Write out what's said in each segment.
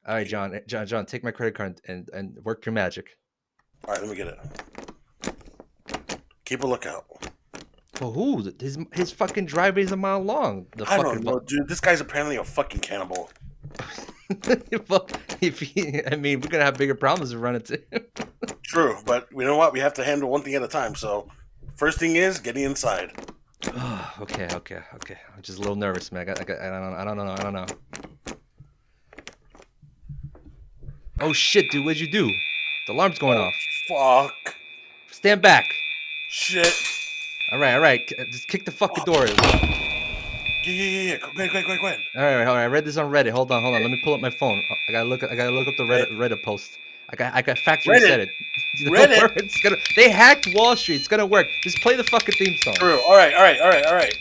All right, John, take my credit card and work your magic. All right, let me get it. Keep a lookout. For who? His fucking driveway's a mile long. The I don't fucking know, dude. This guy's apparently a fucking cannibal. well, I mean, we're gonna have bigger problems to run into him. True, but you know what? We have to handle one thing at a time. So, first thing is getting inside. Oh, okay. I'm just a little nervous, man. I don't know. Oh shit, dude, what'd you do? The alarm's going Oh off. fuck! Stand back. Shit! All right. Just kick the fucking door. Yeah. Go ahead. All right. I read this on Reddit. Hold on. Let me pull up my phone. I gotta look up the Okay. Reddit post. I got factory Reddit. reset it. Don't Reddit. worry, it's gonna. They hacked Wall Street. It's gonna work. Just play the fucking theme song. True. All right.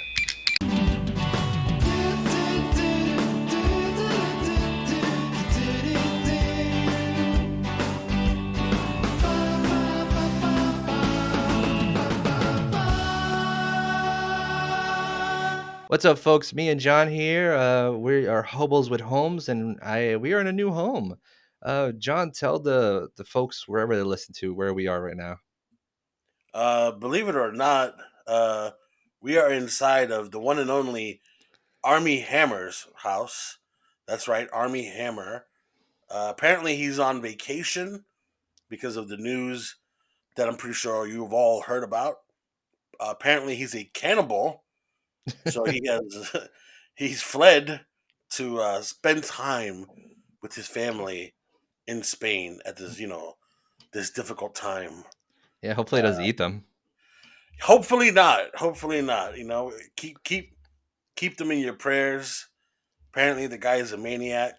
What's up, folks? Me and John here. We are hobos with homes, and we are in a new home. John, tell the folks wherever they listen to where we are right now. Believe it or not, we are inside of the one and only Armie Hammers house. That's right, Armie Hammer. Apparently, he's on vacation because of the news that I'm pretty sure you've all heard about. Apparently, he's a cannibal, so he has he's fled to spend time with his family in Spain at this this difficult time. Yeah, hopefully it doesn't eat them. Hopefully not. Hopefully not. Keep them in your prayers. Apparently, the guy is a maniac.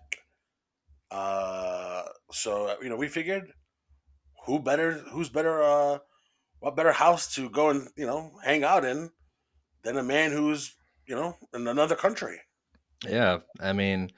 So we figured who's better what better house to go and hang out in than a man who's in another country. Yeah, I mean,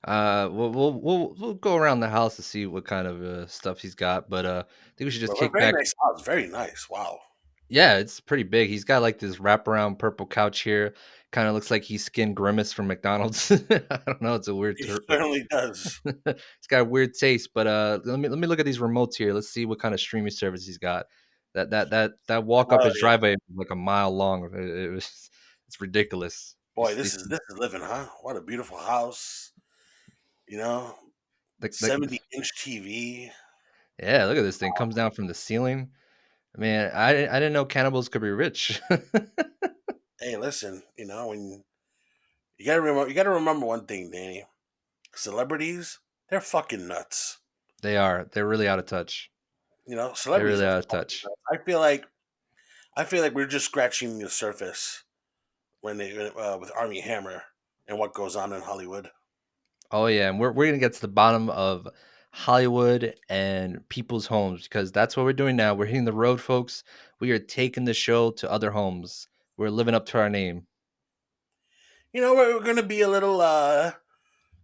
we'll go around the house to see what kind of stuff he's got, but I think we should just But a kick very back. nice house, very nice. Wow. Yeah, it's pretty big. He's got like this wraparound purple couch here. Kind of looks like he skinned Grimace from McDonald's. I don't know. It's a weird. He certainly does. It's got a weird taste, but let me look at these remotes here. Let's see what kind of streaming service he's got. That walk up Oh his yeah, driveway was like a mile long. It was it's ridiculous. boy, this is living, huh? What a beautiful house. You know, The 70-inch TV. yeah, look at this thing comes down from the ceiling. Man, I didn't know cannibals could be rich. Hey, listen, when you gotta remember one thing, Danny. Celebrities, they're fucking nuts. They are. They're really out of touch. They're Celebrities really are out of fucking touch. nuts. I feel like we're just scratching the surface when they with Armie Hammer and what goes on in Hollywood. Oh yeah, and we're gonna get to the bottom of Hollywood and people's homes because that's what we're doing now. We're hitting the road, folks. We are taking the show to other homes. We're living up to our name. We're gonna be a little we're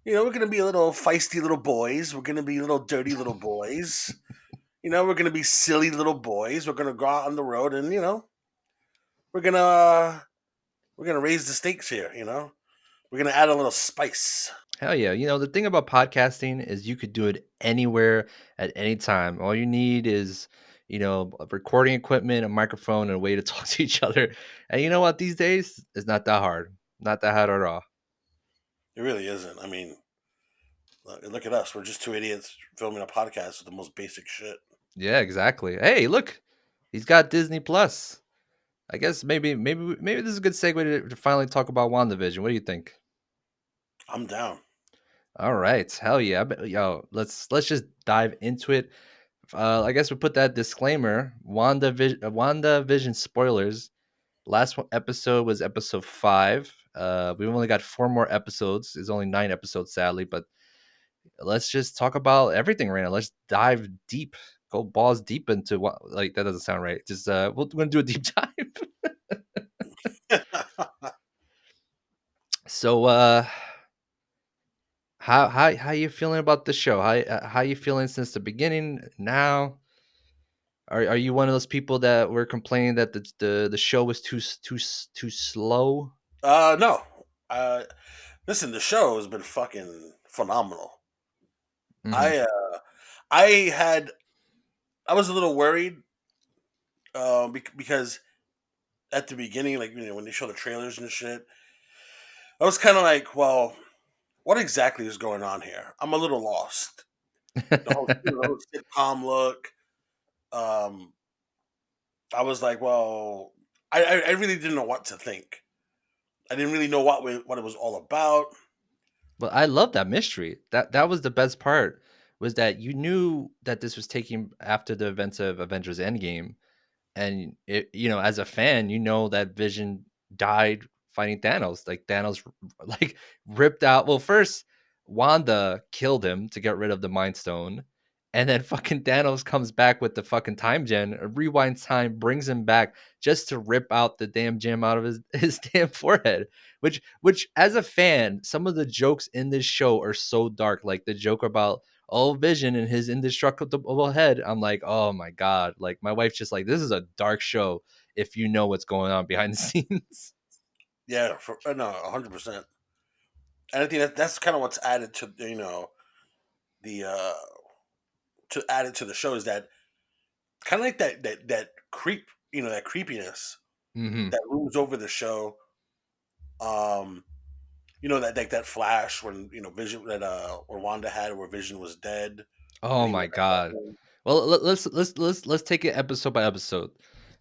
gonna be a little feisty little boys. We're gonna be little dirty little boys. We're gonna be silly little boys. We're gonna go out on the road and we're gonna we're gonna raise the stakes here. We're gonna add a little spice. Hell yeah. The thing about podcasting is you could do it anywhere at any time. All you need is, a recording equipment, a microphone, and a way to talk to each other. And you know what? These days, it's not that hard. Not that hard at all. It really isn't. I mean, look at us. We're just two idiots filming a podcast with the most basic shit. Yeah, exactly. Hey, look, he's got Disney Plus. I guess maybe this is a good segue to finally talk about WandaVision. What do you think? I'm down. All right, hell yeah, yo, let's just dive into it. I guess we put that disclaimer. WandaVision spoilers. Episode was episode 5. We've only got 4 more episodes. There's only 9 episodes, sadly, but let's just talk about everything right now. Let's dive deep. Go balls deep into what like that doesn't sound right. Just we're gonna do a deep dive. So how you feeling about the show? How you feeling since the beginning now? Are you one of those people that were complaining that the show was too slow? No. Listen, the show has been fucking phenomenal. Hmm. I I had I was a little worried because at the beginning, like when they show the trailers and shit, I was kind of like, well, what exactly is going on here? I'm a little lost. The whole sitcom look. Um, I was like, well, I really didn't know what to think. I didn't really know what it was all about. Well, I love that mystery. That was the best part, was that you knew that this was taking after the events of Avengers Endgame, and it, as a fan, you know that Vision died fighting Thanos. Like Thanos, like ripped out. Well, first Wanda killed him to get rid of the Mind Stone, and then fucking Thanos comes back with the fucking time gem, rewinds time, brings him back just to rip out the damn gem out of his his damn forehead. Which as a fan, some of the jokes in this show are so dark. Like the joke about Vision and his indestructible head. I'm like, oh my god. Like my wife's just like, this is a dark show if you know what's going on behind the scenes. Yeah, no, 100%. And I think that's kind of what's added to the to add it to the show is that kind of like that creep, that creepiness Hmm. that looms over the show. Um, that flash when Vision that or Wanda had where Vision was dead and Oh he my went god. back. Well, let's take it episode by episode.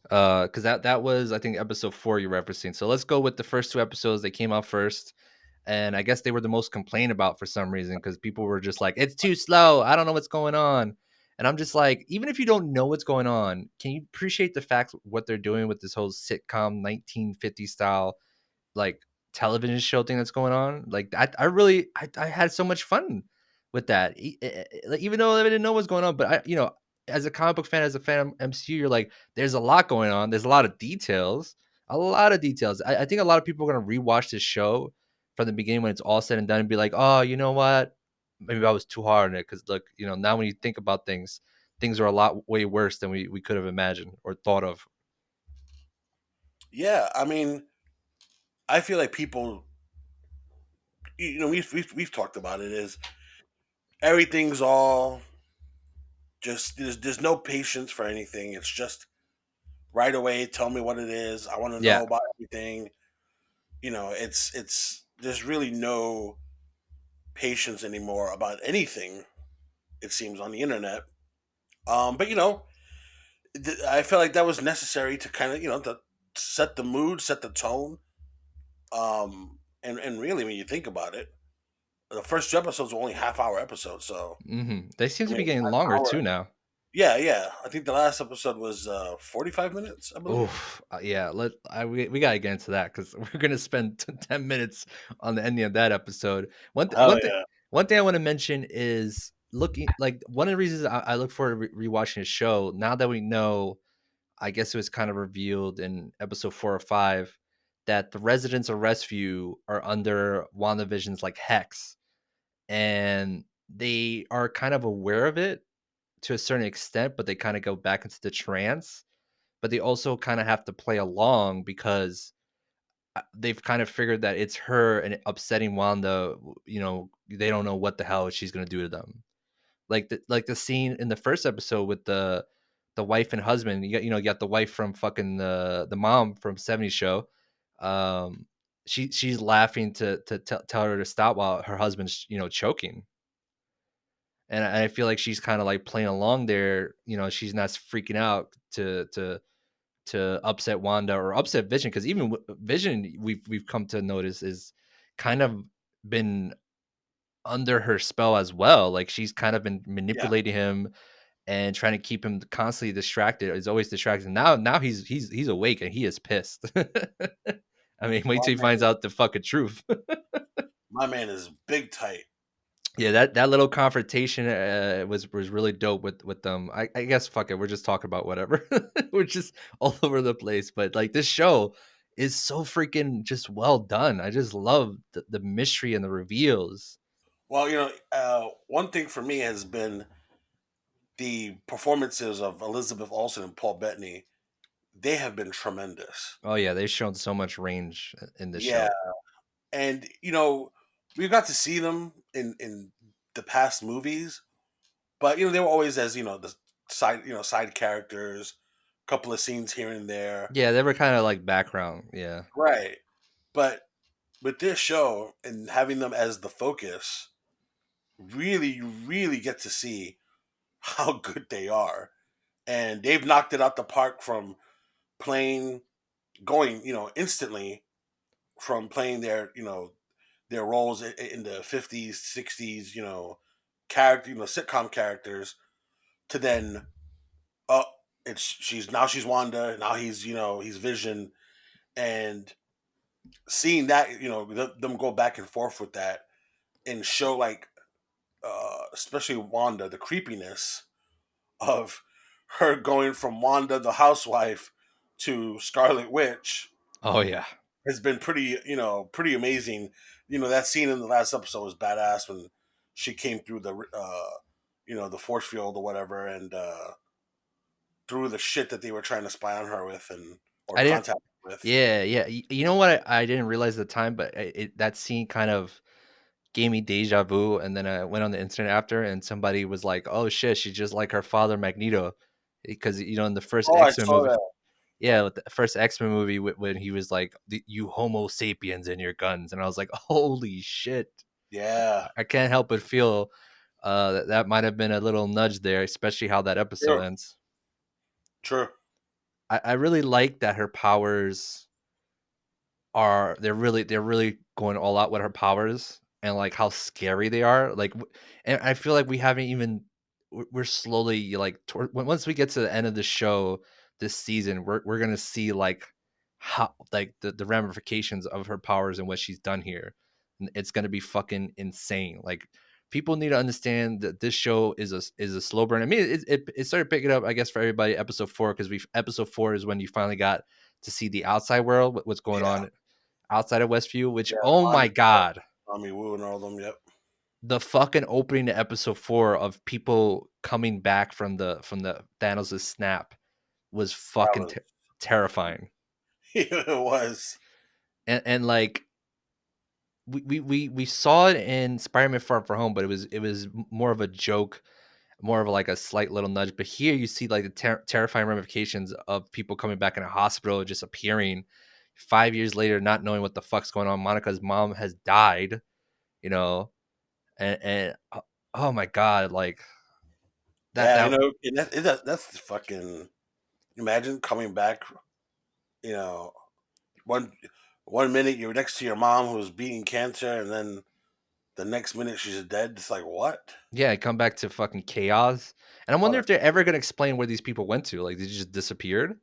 Because that was, I think, episode 4 you're referencing. So let's go with the first 2 episodes. They came out first, and I guess they were the most complained about for some reason because people were just like, it's too slow. I don't know what's going on. And I'm just like, even if you don't know what's going on, can you appreciate the fact what they're doing with this whole sitcom 1950 style, like, television show thing that's going on? Like, I really, I had so much fun with that. Like, even though I didn't know what's going on, but as a comic book fan, as a fan of MCU, you're like, there's a lot going on. There's a lot of details, a lot of details. I think a lot of people are gonna rewatch this show from the beginning when it's all said and done and be like, oh, you know what? Maybe I was too hard on it because look, now when you think about things, things are a lot way worse than we could have imagined or thought of. Yeah, I mean, I feel like people, we've talked about it. Is everything's all just there's no patience for anything. It's just right away. Tell me what it is. I want to know Yeah. about everything. It's there's really no patience anymore about anything. It seems on the internet. But I feel like that was necessary to kind of to set the mood, set the tone. And really, when you think about it, the first 2 episodes were only half-hour episodes. So They seem I to mean, be getting an longer hour. too now. Yeah, yeah. I think the last episode was 45 minutes, I believe. Oof, yeah. We gotta get into that because we're gonna spend 10 minutes on the ending of that episode. Hell yeah. One thing I want to mention is looking like one of the reasons I look forward to rewatching the show now that we know. I guess it was kind of revealed in episode 4 or 5 that the residents of Rescue are under WandaVision's like hex, and they are kind of aware of it to a certain extent, but they kind of go back into the trance. But they also kind of have to play along because they've kind of figured that it's her and upsetting Wanda. They don't know what the hell she's gonna do to them. Like the scene in the first episode with the wife and husband. You got the wife from fucking the mom from 70s show. Um, she's laughing to tell her to stop while her husband's choking. And I feel like she's kind of like playing along there. She's not freaking out to upset Wanda or upset Vision, because even Vision, we've come to notice, is kind of been under her spell as well. Like she's kind of been Yeah. manipulating him and trying to keep him constantly distracted. He's always distracted. Now he's awake and he is pissed. I mean, wait My till he finds man, out the fucking truth. my man is big tight. Yeah, that little confrontation was really dope with them. I guess fuck it, we're just talking about whatever. We're just all over the place, but like this show is so freaking just well done. I just love the mystery and the reveals. Well, one thing for me has been the performances of Elizabeth Olsen and Paul Bettany. They have been tremendous. Oh yeah, they've shown so much range in this Yeah, show. and we got to see them in the past movies, But they were always as the side characters, a couple of scenes here and there, Yeah, they were kind of like background. Yeah. right? But with this show and having them as the focus, really, you really get to see how good they are, and they've knocked it out the park from playing, going, instantly from playing their roles in the 50s, 60s, character, sitcom characters, to then, oh, she's Wanda, now he's Vision, and seeing that, them go back and forth with that and show, like, especially Wanda, the creepiness of her going from Wanda the housewife to Scarlet Witch Oh yeah. has been pretty amazing. That scene in the last episode was badass when she came through the force field or whatever, and through the shit that they were trying to spy on her with, and or I didn't. contact her with. Yeah, yeah. You know what? I didn't realize at the time, but that scene kind of gave me deja vu. And then I went on the internet after, and somebody was like, "Oh shit, she's just like her father, Magneto," because in the first Oh, I X Men saw movie. that. Yeah, with the first X-Men movie when he was like, "You Homo sapiens and your guns," and I was like, "Holy shit!" Yeah, I can't help but feel that might have been a little nudge there, especially how that episode true, ends. true. I really like that her powers they're really going all out with her powers and like how scary they are. Like, and I feel like we haven't even we're slowly like once we get to the end of the show this season, we're gonna see like how like the ramifications of her powers and what she's done here. And it's gonna be fucking insane. Like people need to understand that this show is a slow burn. I mean, it started picking up, I guess, for everybody episode 4 because we episode 4 is when you finally got to see the outside world, what's going Yeah, on outside of Westview, which yeah. oh my Wanda, god, Tommy Woo, and all of them. Yep. the fucking opening to episode 4 of people coming back from the Thanos' snap was That fucking was terrifying. it was. And like we saw it in Spider-Man Far From Home, but it was more of a joke, more of like a slight little nudge. But here you see like the terrifying ramifications of people coming back in a hospital, just appearing 5 years later, not knowing what the fuck's going on. Monica's mom has died, you know, and oh my god, like that Yeah, that and that's fucking. Imagine coming back. You know, one one minute you're next to your mom who's beating cancer, and then the next minute she's dead. It's like, what? yeah, come back to fucking chaos. And I What wonder a if they're ever gonna explain where these people went to. Like they just disappeared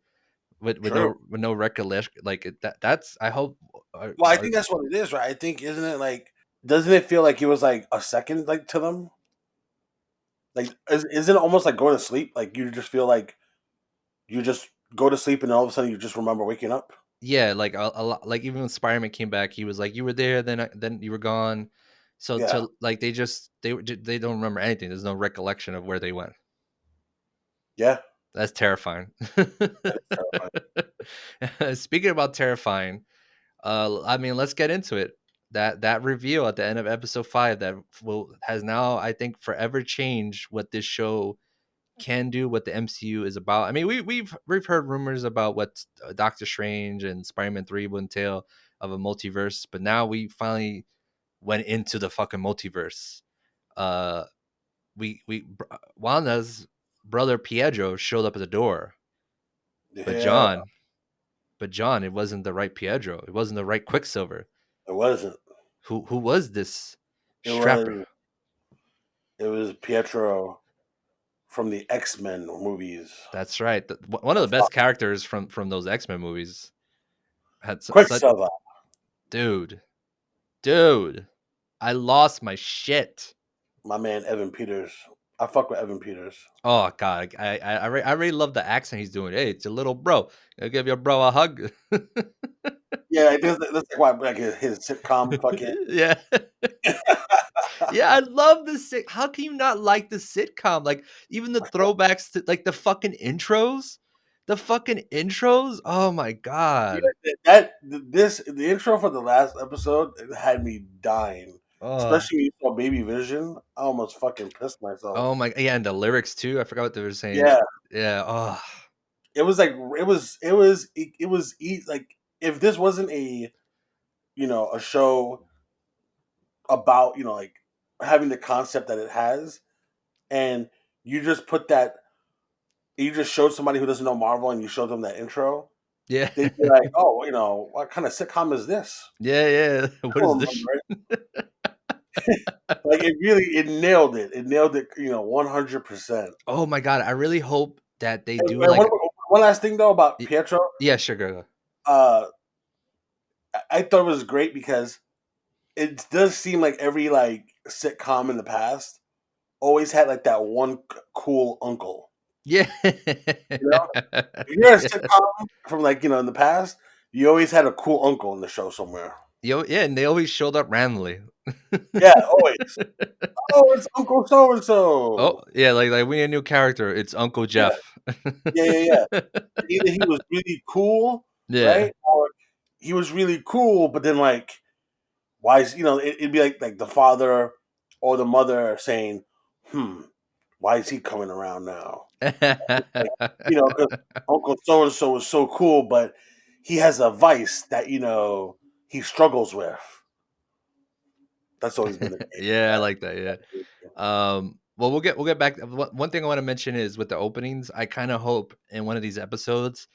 true. with no recollection. Like that's I hope. Well, I think that's what it is, right? I think, isn't it like? Doesn't it feel like it was like a second, like, to them? Like, isn't it almost like going to sleep? Like, you just feel like you just go to sleep, and all of a sudden you just remember waking up. Yeah, like a lot. Like even when Spider-Man came back, he was like, "You were there, then you were gone." Yeah, So like they don't remember anything. There's no recollection of where they went. yeah. That's terrifying. That is terrifying. Speaking about terrifying, I mean, let's get into it. That reveal at the end of episode 5 that will has now, I think, forever changed what this show can do, what the MCU is about. I mean, we've heard rumors about what Doctor Strange and Spider-Man 3 will entail of a multiverse, but now we finally went into the fucking multiverse. Uh, we Wanda's brother Pietro showed up at the door, but Yeah, John, it wasn't the right Pietro. It wasn't the right Quicksilver. it wasn't. Who was this It strapper? was. It was Pietro from the X-Men movies. That's right. One of the best characters from those X-Men movies had such Quicksilver. dude, dude. I lost my shit. My man Evan Peters. I fuck with Evan Peters. Oh god, I really love the accent he's doing. Hey, it's a little bro. I'll give your bro a hug. Yeah, I think that's like why, like, his sitcom fucking. Yeah. Yeah, I love the sit. How can you not like the sitcom? Like even the throwbacks to like the fucking intros, the fucking intros. Oh my god. The intro for the last episode had me dying. Oh, Especially when you saw Baby Vision, I almost fucking pissed myself. oh my, yeah, and the lyrics too. I forgot what they were saying. Yeah, Yeah. Oh, it was like like if this wasn't a a show about like having the concept that it has, and you just put that you just showed somebody who doesn't know Marvel and you showed them that intro, yeah, they'd be like, oh, what kind of sitcom is this? yeah, yeah. I What is don't this? remember it. Like it nailed it. It nailed it, 100%. Oh my god, I really hope that they And do like one last thing though about y- Pietro, yeah, sure, go. uh, I thought it was great because it does seem like every like sitcom in the past always had like that one cool uncle. Yeah. You know, if you're a Yeah. sitcom from like in the past, you always had a cool uncle in the show somewhere. Yo, yeah, and they always showed up randomly. Yeah, always. Oh, it's Uncle so and Oh, so. yeah, like we need a new character. It's Uncle Yeah, Jeff. yeah. Either he was really cool, Yeah. right, or he was really cool, but then like, why is it'd be like the father or the mother saying, "Hmm, why is he coming around now?" Like, because Uncle so and so is so cool, but he has a vice that he struggles with. That's always been the case. Yeah, I like that, yeah. Well, we'll get back. One thing I want to mention is with the openings. I kind of hope in one of these episodes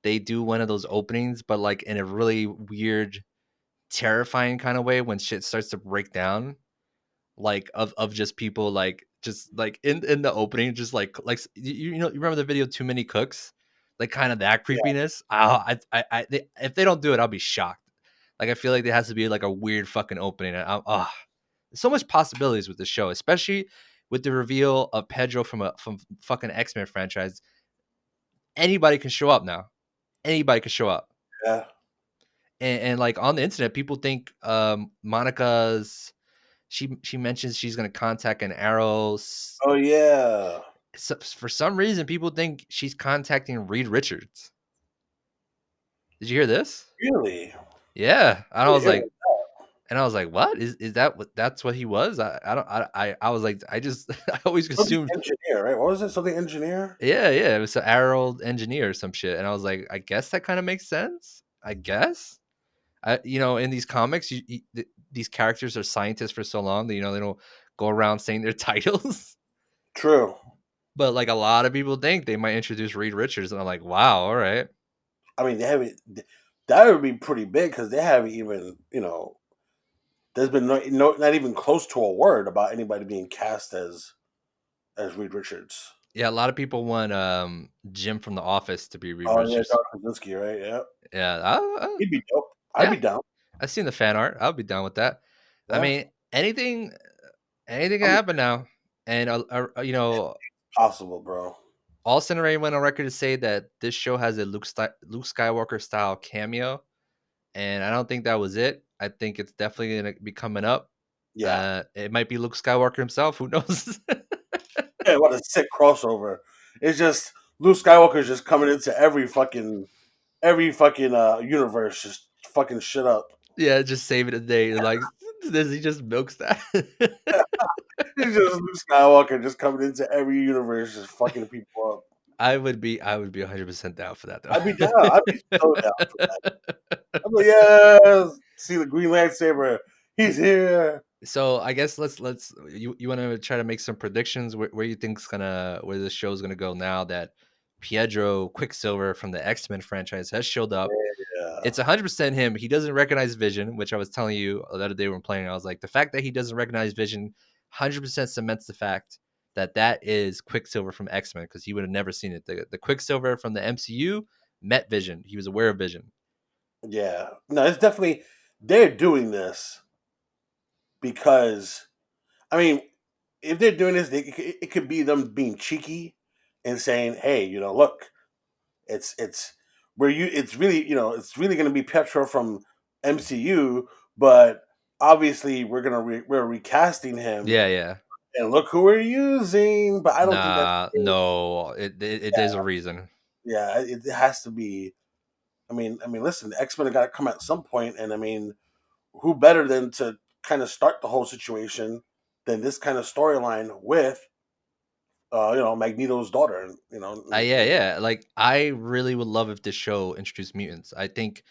they do one of those openings, but like in a really weird, terrifying kind of way when shit starts to break down. Like of just people like just like in the opening, just like you remember the video "Too Many Cooks," like kind of that Yeah, creepiness. If they don't do it, I'll be shocked. Like I feel like there has to be like a weird fucking opening. So much possibilities with this show, especially with the reveal of Pedro from fucking X-Men franchise. Anybody can show up now. Anybody can show up. yeah. And like on the internet, people think Monica's she mentions she's gonna contact an arrow. Oh yeah. So, for some reason, people think she's contacting Reed Richards. Did you hear this? Really? Yeah, and I Yeah, was yeah. like, what is that? What that's what he was? I don't. I was like, I just I always Something assumed. engineer, right? What was it? Something engineer? Yeah, yeah, it was an arrow engineer or some shit, and I was like, I guess that kind of makes sense. I guess. In these comics, these characters are scientists for so long that they don't go around saying their titles. True. But like a lot of people think they might introduce Reed Richards, and I'm like, wow, all right. I mean, they haven't. That would be pretty big because they haven't even. There's been not even close to a word about anybody being cast as Reed Richards. Yeah, a lot of people want Jim from The Office to be Reed Oh yeah, Richards. John Krasinski, right? Yeah, Yeah, he'd be dope. I'd yeah, be down. I've seen the fan art. I'll be down with that. I Yeah, mean, anything can I mean, happen now. And possible, bro. Austin Ray went on record to say that this show has a Luke Skywalker style cameo, and I don't think that was it. I think it's definitely gonna be coming up. Yeah, It might be Luke Skywalker himself. Who knows? yeah. What a sick crossover! It's just Luke Skywalker's just coming into every fucking universe, just fucking shit up. Yeah, just saving the day. Like, does he just milks that? It's just Luke Skywalker just coming into every universe, just fucking people up. I would be 100% down for that I'd be down. I'd be so down though. for that. I'm like, yes, see the Green Lightsaber. He's here. So I guess let's you want to try to make some predictions where you think's where the show's gonna go now that Pietro Quicksilver from the X-Men franchise has showed up. Yeah, It's 100% him. He doesn't recognize Vision, which I was telling you the other day when playing. I was like, the fact that he doesn't recognize Vision 100% cements the fact that that is Quicksilver from X-Men because he would have never seen it. The Quicksilver from the MCU met Vision. He was aware of Vision. yeah. No, it's definitely they're doing this because I mean, if they're doing this, it could be them being cheeky and saying, "Hey, look, it's where you it's really going to be Petra from MCU, but obviously we're recasting him, Yeah, yeah. and look who we're using." But I don't think that's Nah, the case. no. There's a reason. Yeah, it has to be. I mean, listen, the X Men got to come at some point, and I mean, who better than to kind of start the whole situation than this kind of storyline with Magneto's daughter. Yeah, yeah. Like I really would love if this show introduced mutants. I think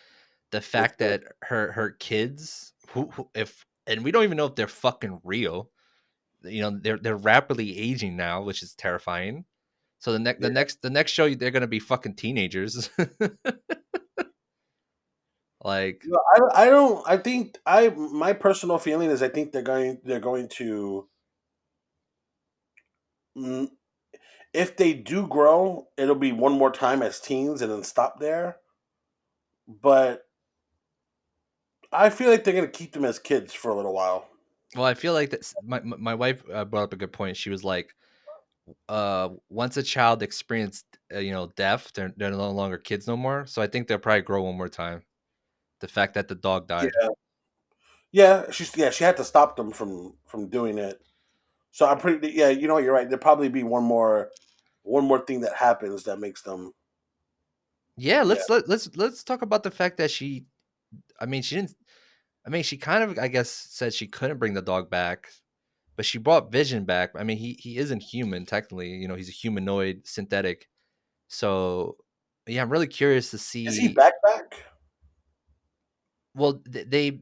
the Me fact too. that her kids, who if and we don't even know if they're fucking real. They're rapidly aging now, which is terrifying. So Yeah. the next show they're gonna be fucking teenagers. Like, No, I don't. I think I my personal feeling is I think they're going to mm, if they do grow, it'll be one more time as teens and then stop there. But I feel like they're gonna keep them as kids for a little while. well, I feel like that. My wife brought up a good point. She was like, once a child experienced death, they're no longer kids no more. So I think they'll probably grow one more time. The fact that the dog died. Yeah, yeah. She had to stop them from doing it. So I'm pretty. Yeah, you know what? You're right. There'll probably be one more thing that happens that makes them. Yeah, Yeah, let's talk about the fact that she. I mean, she didn't. I mean, she kind of, I guess, said she couldn't bring the dog back, but she brought Vision back. I mean, he isn't human technically. He's a humanoid synthetic. So, yeah, I'm really curious to is he see. back? Well, they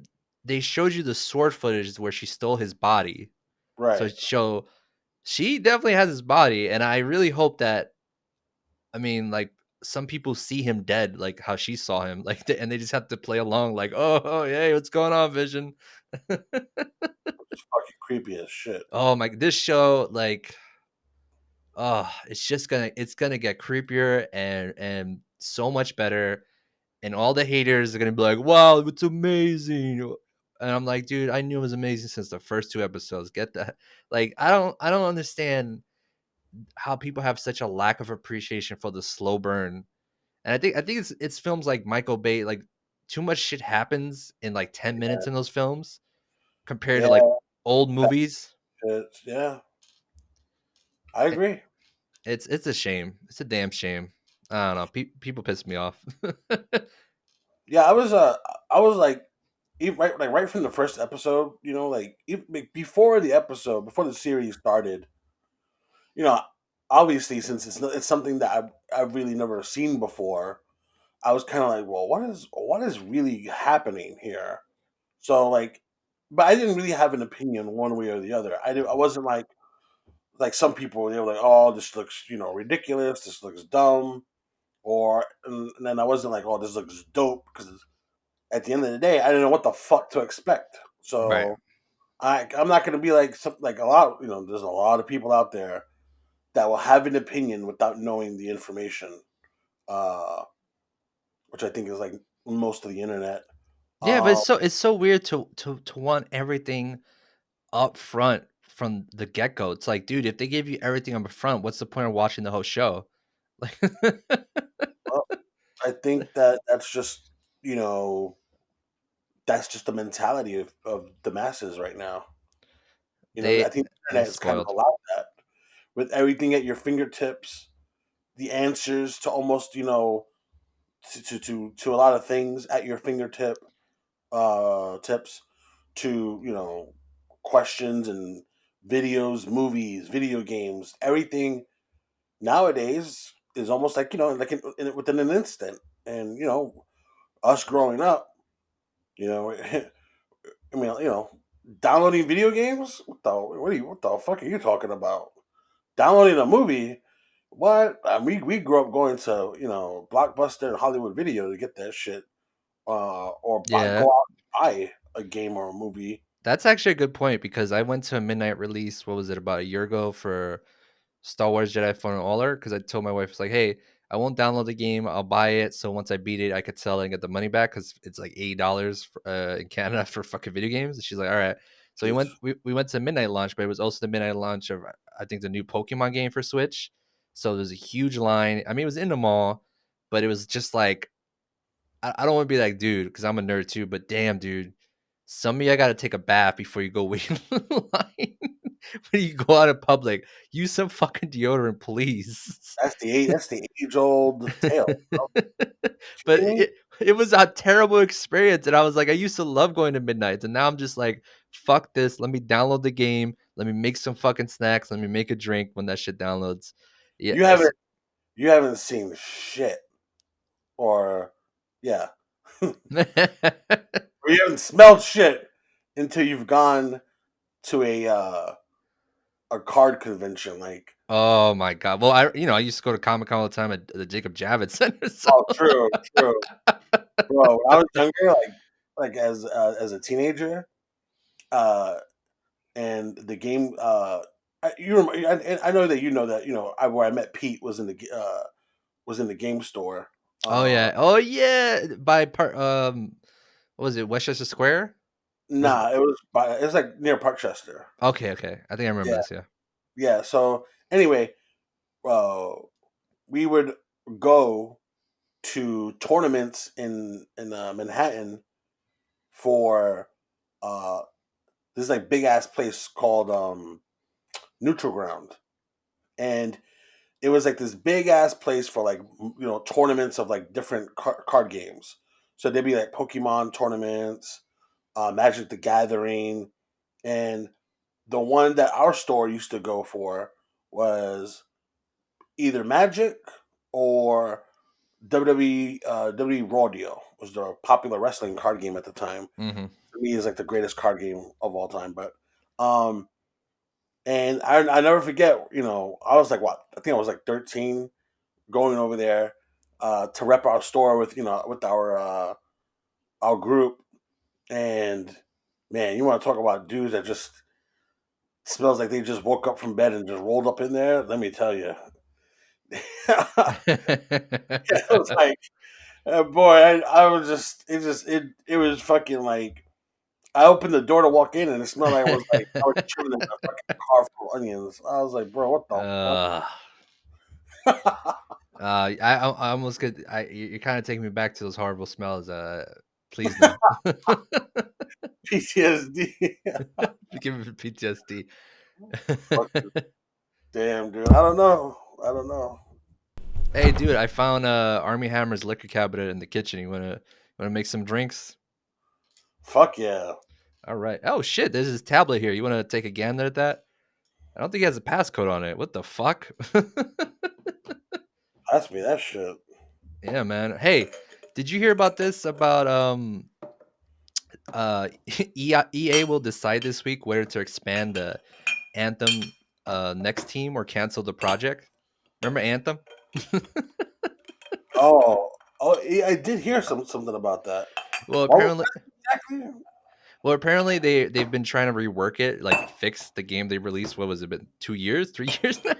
showed you the sword footage where she stole his body. So Right. she definitely has his body, and I really hope that. I mean, like some people see him dead, like how she saw him, like, and they just have to play along, like, oh, hey, what's going on, Vision? It's fucking creepy as shit. Oh my, this show, like, oh, it's gonna get creepier and so much better, and all the haters are gonna be like, wow, it's amazing. And I'm like, dude, I knew it was amazing since the first two episodes. Get that? Like, I don't understand how people have such a lack of appreciation for the slow burn. And I think it's films like Michael Bay, like too much shit happens in like 10 minutes in those films compared to Yeah, like old fast movies. shit. Yeah, I It, agree. it's a shame. It's a damn shame. I don't know. People piss me off. Yeah, I was like, right from the first episode, like before the episode, before the series started, you know, obviously since it's something that I've really never seen before, I was kind of like, well, what is really happening here? So like, but I didn't really have an opinion one way or the other. I wasn't like some people they were like, oh, this looks ridiculous, this looks dumb, and then I wasn't like, oh, this looks dope because at the end of the day, I didn't know what the fuck to expect. Right. So I'm not gonna be like like a lot. There's a lot of people out there that will have an opinion without knowing the information, uh, which I think is like most of the internet. Yeah, but Uh, it's so weird to want everything up front from the get go. It's like, dude, if they give you everything up front, what's the point of watching the whole show? Like, well, I think that's just you know that's just the mentality of the masses right now. I think the they're internet has kind of spoiled. allowed that with everything at your fingertips, the answers to almost to a lot of things at your fingertip tips to questions and videos, movies, video games, everything nowadays is almost like within an instant. And us growing up, you know, I mean, downloading video games. What the fuck are you talking about? Downloading a movie. What? We grew up going to Blockbuster and Hollywood Video to get that shit, or Yeah, go out and buy a game or a movie. that's actually a good point because I went to a midnight release. What was it, about a year ago, for Star Wars Jedi Fallen Order? Because I told my wife, it's like, hey, I won't download the game. I'll buy it. So once I beat it, I could sell it and get the money back because it's like $80 in Canada for fucking video games. And she's like, all right. So we Jeez. went we went to midnight launch, but it was also the midnight launch of, I think, the new Pokemon game for Switch. So there's a huge line. I mean, it was in the mall, but it was just like, I don't want to be like, dude, because I'm a nerd too. But damn, dude, some of you got to take a bath before you go wait in line. When you go out in public, use some fucking deodorant, please. That's the age old tale. But Kidding me? it was a terrible experience, and I was like, I used to love going to midnights, and now I'm just like, fuck this. Let me download the game. Let me make some fucking snacks. Let me make a drink when that shit downloads. Yeah, You haven't you haven't seen shit, or yeah, or you haven't smelled shit until you've gone to a card convention. Like, oh my god. Well, I used to go to Comic Con all the time at the Jacob Javits Center. So oh, true, true, bro. When I was younger, like as a teenager, uh, and the game, I know that where I met Pete was in the game store. oh yeah, by part what was it, Westchester Square? Was Nah, it was like near Parkchester. okay, okay. I think I remember Yeah, this. Yeah. yeah. So anyway, uh, we would go to tournaments in Manhattan for uh this like big ass place called Neutral Ground, and it was like this big ass place for like tournaments of like different card games. So there'd be like Pokemon tournaments, Magic the Gathering, and the one that our store used to go for was either Magic or WWE WWE Raw Deal was the popular wrestling card game at the time. Mm-hmm. To me, is like the greatest card game of all time. But um, and I never forget. I was like what I think I was like 13, going over there to rep our store with with our group. And man, you want to talk about dudes that just smells like they just woke up from bed and just rolled up in there. Let me tell you, it was like, boy, I was it was fucking like I opened the door to walk in and it smelled like I was chewing in a fucking car full of onions. I was like, bro, what the uh, fuck? I almost could. You're kind of taking me back to those horrible smells. Please no. PTSD. Give me PTSD. Fucking damn, dude. I don't know. I don't know. Hey, dude, I found Armie Hammers liquor cabinet in the kitchen. You wanna make some drinks? Fuck yeah. All right. Oh shit, there's his tablet here. You wanna take a gander at that? I don't think he has a passcode on it. What the fuck? Pass me that shit. Yeah, man. Hey, did you hear about this? About EA will decide this week whether to expand the Anthem next team or cancel the project. Remember Anthem? Oh, oh, yeah, I did hear something about that. well, What was apparently, that exactly? well, apparently they've been trying to rework it, like fix the game they released. What was it? Been 2 years, 3 years now?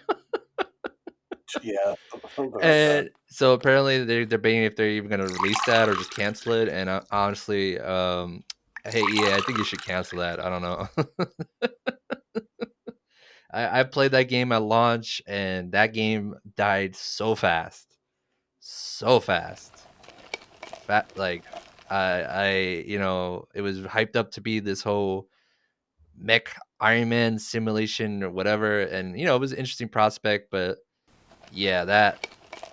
Yeah, something like that. And so apparently they're debating if they're even going to release that or just cancel it. And honestly, hey, EA, I think you should cancel that. I don't know. I played that game at launch, and that game died so fast, so fast. Like it was hyped up to be this whole mech Iron Man simulation or whatever, and it was an interesting prospect, but yeah,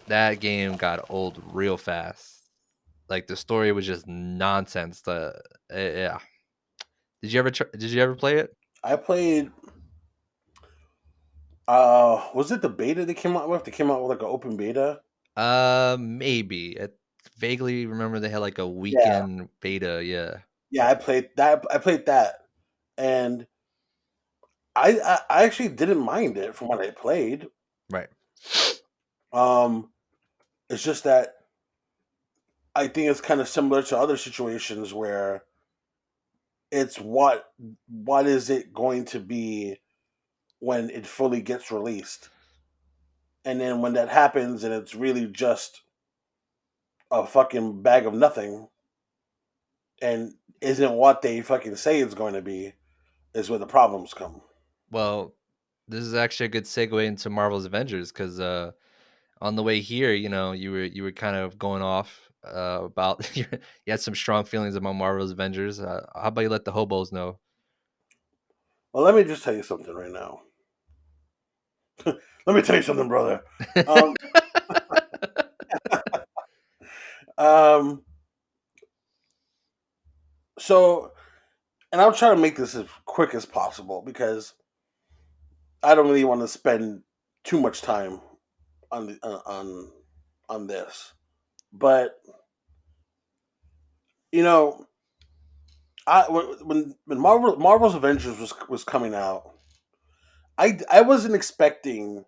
that game got old real fast. Like the story was just nonsense. Yeah. Did you ever play it? I played. Was it the beta they came out with? They came out with like an open beta. Maybe. I vaguely remember they had like a Yeah, weekend beta. Yeah. yeah. I played that. And I actually didn't mind it from what I played. Right. Um, it's just that I think it's kind of similar to other situations where it's what is it going to be when it fully gets released, and then when that happens and it's really just a fucking bag of nothing and isn't what they fucking say it's going to be, is where the problems come. Well, this is actually a good segue into Marvel's Avengers because on the way here, you were kind of going off about you had some strong feelings about Marvel's Avengers. How about you let the hobos know? Well, let me just tell you something right now. Let me tell you something, brother. Um, um, so and I'll try to make this as quick as possible because I don't really want to spend too much time on on this. But you know, when Marvel's Avengers was coming out, I wasn't expecting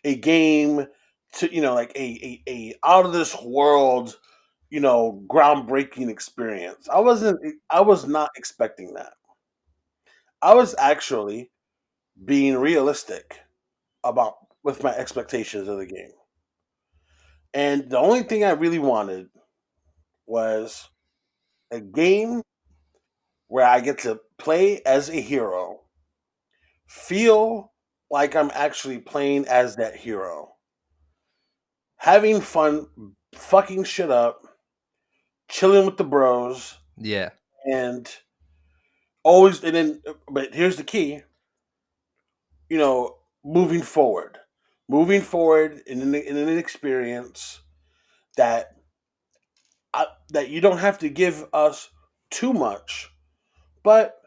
a game to like a out of this world groundbreaking experience. I was not expecting that. I was actually being realistic about with my expectations of the game. And the only thing I really wanted was a game where I get to play as a hero, feel like I'm actually playing as that hero, having fun, fucking shit up, chilling with the bros, Yeah. and always. And then, but here's the key: moving forward, in an experience that that you don't have to give us too much, but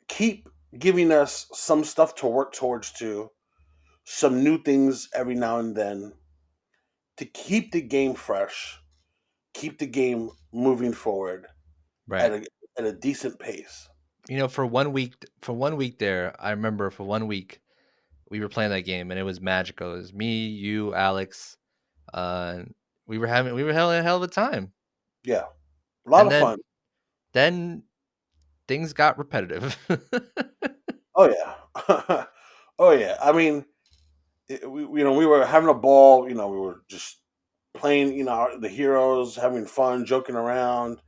keep giving us some stuff to work towards too, some new things every now and then to keep the game fresh, keep the game moving forward Right. at a decent pace. For 1 week there, I remember for 1 week we were playing that game and it was magical. It was me, you, Alex. Uh, we were having a hell of a time. Yeah, a lot And of fun. then things got repetitive. Oh yeah, oh yeah. I mean, we were having a ball. We were just playing. The heroes, having fun, joking around.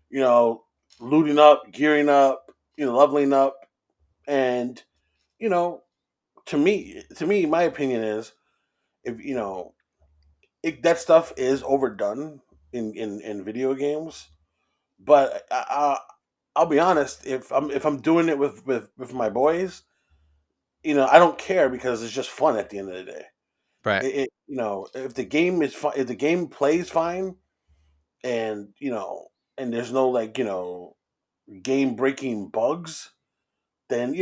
You know, looting up, gearing up. Leveling up, and you know, to me, my opinion is if that stuff is overdone in video games. But I'll be honest, if I'm doing it with my boys, I don't care because it's just fun at the end of the day. Right. If the game is fun, if the game plays fine, and and there's no game breaking bugs, then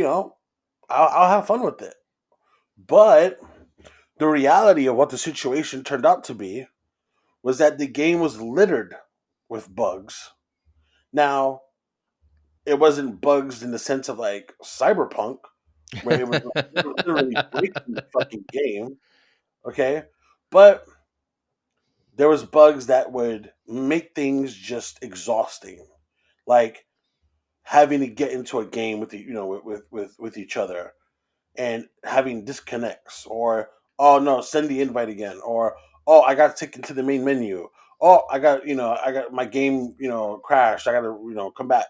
I'll have fun with it. But the reality of what the situation turned out to be was that the game was littered with bugs. Now, it wasn't bugs in the sense of like cyberpunk, where it was like, literally breaking the fucking game. Okay, but there was bugs that would make things just exhausting, like having to get into a game with the with each other and having disconnects, or oh no, send the invite again, or oh I got taken to the main menu, oh I got my game crashed, I got to come back.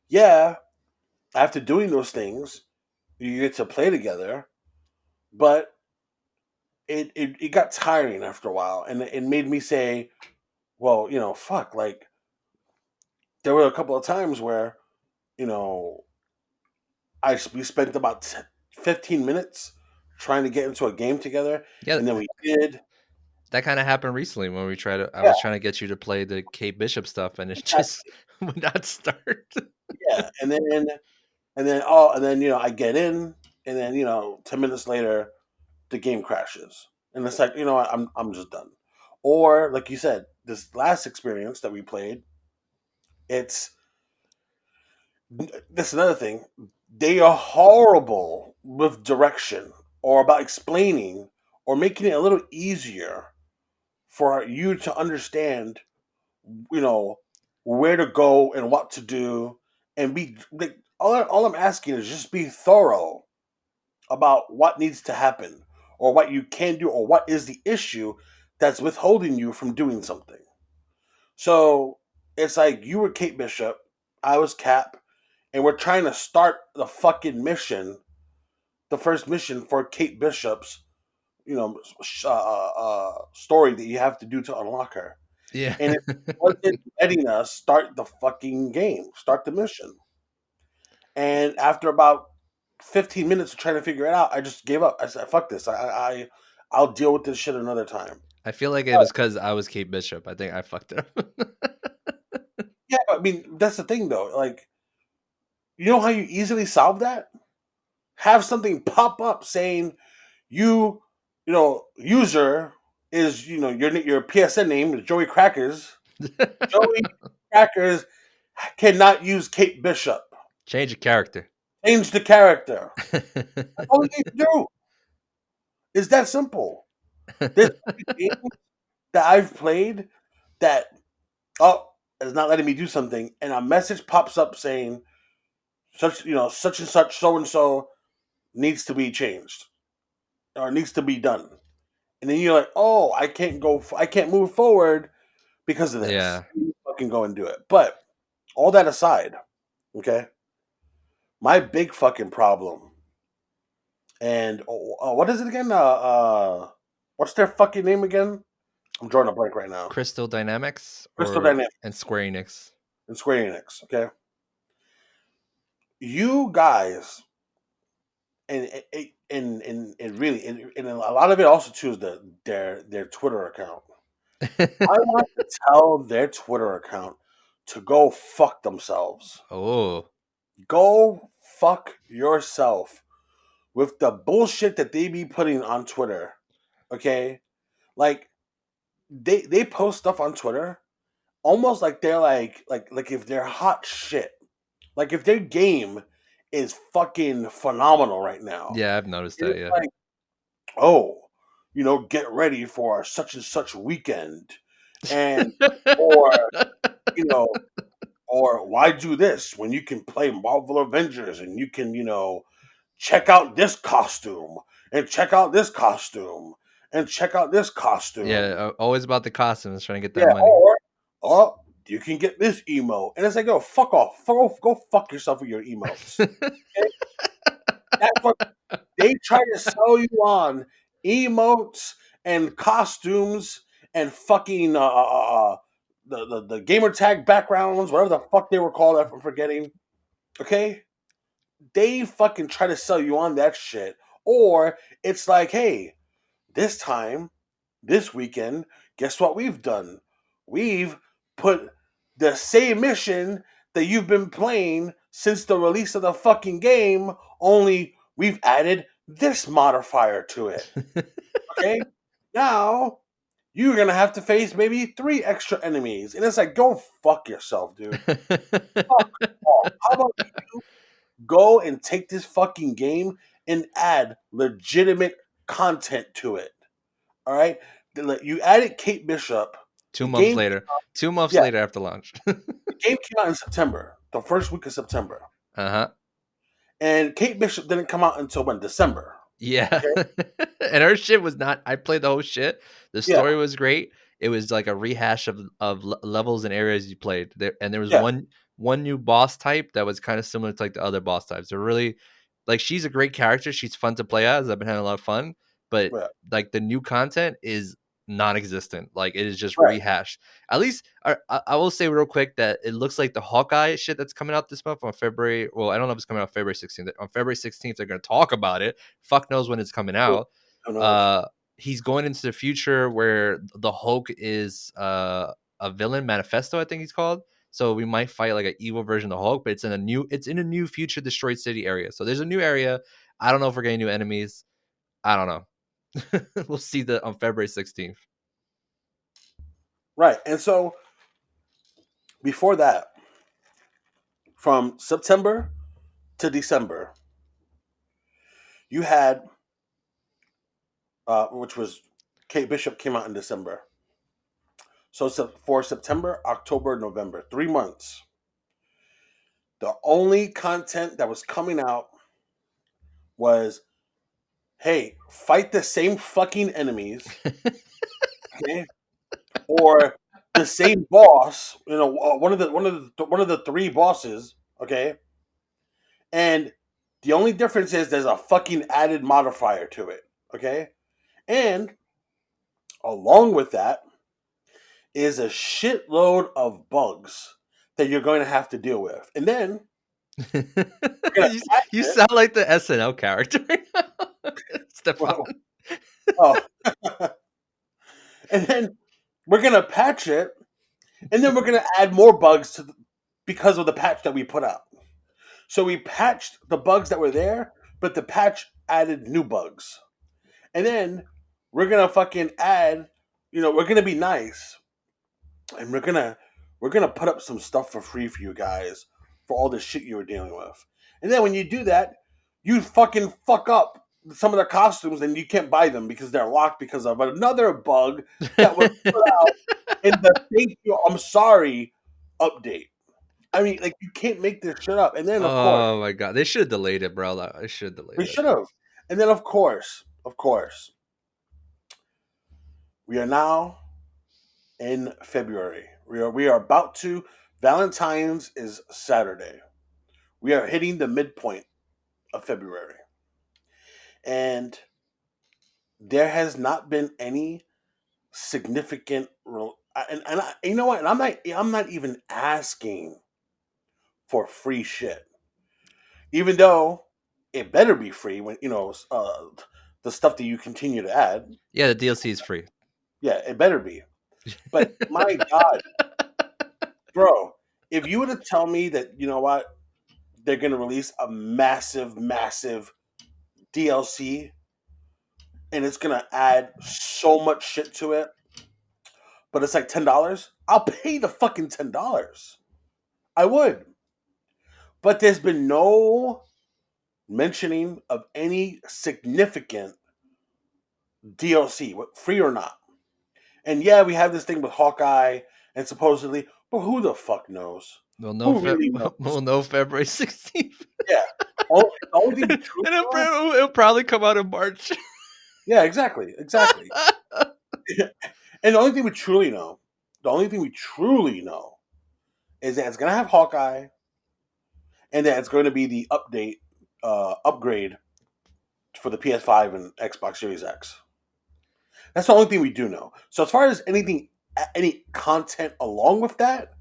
Yeah, after doing those things, you get to play together, but it got tiring after a while, and it made me say, well, fuck, like there were a couple of times where you know we spent about 15 minutes trying to get into a game together, Yeah, and then we did. that kind of happened recently when I Yeah, was trying to get you to play the Kate Bishop stuff and it just exactly. would not start. Yeah, and then I get in, and then 10 minutes later the game crashes, and it's like what, I'm just done. Or like you said, this last experience that we played, it's that's another thing. They are horrible with direction or about explaining or making it a little easier for you to understand, you know, where to go and what to do, and be like, all I'm asking is just be thorough about what needs to happen or what you can do or what is the issue that's withholding you from doing something. So it's like you were Kate Bishop, I was Cap, and we're trying to start the fucking mission, the first mission for Kate Bishop's, story that you have to do to unlock her. Yeah. And it wasn't letting us start the fucking game, start the mission. And after about 15 minutes of trying to figure it out, I just gave up. I said, "Fuck this! I'll deal with this shit another time." I feel like it was because I was Kate Bishop. I think I fucked it up. Yeah, but I mean that's the thing though. Like You know how you easily solve that? Have something pop up saying user is your PSN name, Joey Crackers. Joey Crackers cannot use Kate Bishop. Change of character. Change the character. That's all you need to do. It's that simple. There's games that I've played that is not letting me do something, and a message pops up saying such and such so and so needs to be changed or needs to be done, and then you're like, oh, I can't move forward because of this. Yeah. You fucking go and do it. But all that aside, okay, my big fucking problem, and what is it again? What's their fucking name again? I'm drawing a blank right now. Crystal Dynamics Crystal or Dynamics and Square Enix. and Square Enix. Okay, you guys, and really, and a lot of it also too is their Twitter account. I want to tell their Twitter account to go fuck themselves. Oh. Go fuck yourself with the bullshit that they be putting on Twitter. Okay? Like they post stuff on Twitter almost like they're like if they're hot shit. Like if their game is fucking phenomenal right now. Yeah, I've noticed that, It's yeah. like, oh, get ready for such and such weekend. And or you know, or why do this when you can play Marvel Avengers and you can, check out this costume and check out this costume and check out this Yeah, costume. always about the costumes, trying to get that Yeah, money. or you can get this emote. And it's like, go fuck off. Go fuck yourself with your emotes. Okay? That's what they try to sell you on, emotes and costumes and fucking the gamer tag backgrounds, whatever the fuck they were called. I'm forgetting. Okay, they fucking try to sell you on that shit, or it's like, hey, this time, this weekend, guess what we've done? We've put the same mission that you've been playing since the release of the fucking game, only we've added this modifier to it. Okay? Now, you're gonna have to face maybe 3 extra enemies. And it's like, go fuck yourself, dude. Fuck off. How about you go and take this fucking game and add legitimate content to it? All right? You added Kate Bishop. Two The months game, later. 2 months yeah, later after launch. the game came out in September, the first week of September. Uh-huh. And Kate Bishop didn't come out until when? December. Yeah. Okay? And her shit was not, I played the whole shit. The Yeah, story was great. It was like a rehash of levels and areas you played. There was yeah, one new boss type that was kind of similar to like the other boss types. They're really like, she's a great character. She's fun to play as. I've been having a lot of fun, but yeah, like the new content is non-existent. Like it is just right. rehashed. At least I will say real quick that it looks like the Hawkeye shit that's coming out this month on February. Well, I don't know if it's coming out February 16th. On February 16th, they're going to talk about it. Fuck knows when it's coming out. Who knows? Uh, he's going into the future where the Hulk is a villain manifesto, I think he's called. So we might fight like an evil version of the Hulk, but it's in a new future destroyed city area. So there's a new area. I don't know if we're getting new enemies. I don't know. We'll see that on February 16th. Right. And so before that, from September to December, you had which was Kate Bishop came out in December. So for September, October, November, 3 months, the only content that was coming out was, hey, fight the same fucking enemies, okay? Or the same boss, one of the 3 bosses, okay? And the only difference is there's a fucking added modifier to it, okay? And along with that is a shitload of bugs that you're going to have to deal with. And then we're going to you, patch you it. sound like the SNL character right now. Stefan. Well, oh. And then we're going to patch it. And then we're going to add more bugs because of the patch that we put out. So we patched the bugs that were there, but the patch added new bugs. And then we're gonna fucking add, we're gonna be nice, and we're gonna put up some stuff for free for you guys for all the shit you were dealing with. And then when you do that, you fucking fuck up some of the costumes and you can't buy them because they're locked because of another bug that was put out in the thank you I'm sorry update. I mean, like, you can't make this shit up. And then of course Oh my god, they should have delayed it, bro. They should have delayed we it. should have. And then of course, we are now in February. We are about to. Valentine's is Saturday. We are hitting the midpoint of February, and there has not been any significant. You know what? And I'm not even asking for free shit, even though it better be free when the stuff that you continue to add. Yeah, the DLC is free. Yeah, it better be. But my God, bro, if you were to tell me that, you know what, they're going to release a massive, massive DLC and it's going to add so much shit to it, but it's like $10, I'll pay the fucking $10. I would. But there's been no mentioning of any significant DLC, free or not. And yeah, we have this thing with Hawkeye and supposedly, but who the fuck knows? We'll know. Who really knows? We'll know February 16th. Yeah. The only thing we truly And know, it'll probably come out in March. yeah, exactly. And the only thing we truly know is that it's gonna have Hawkeye, and that it's going to be the upgrade for the PS5 and Xbox Series X. That's the only thing we do know. So as far as any content along with that,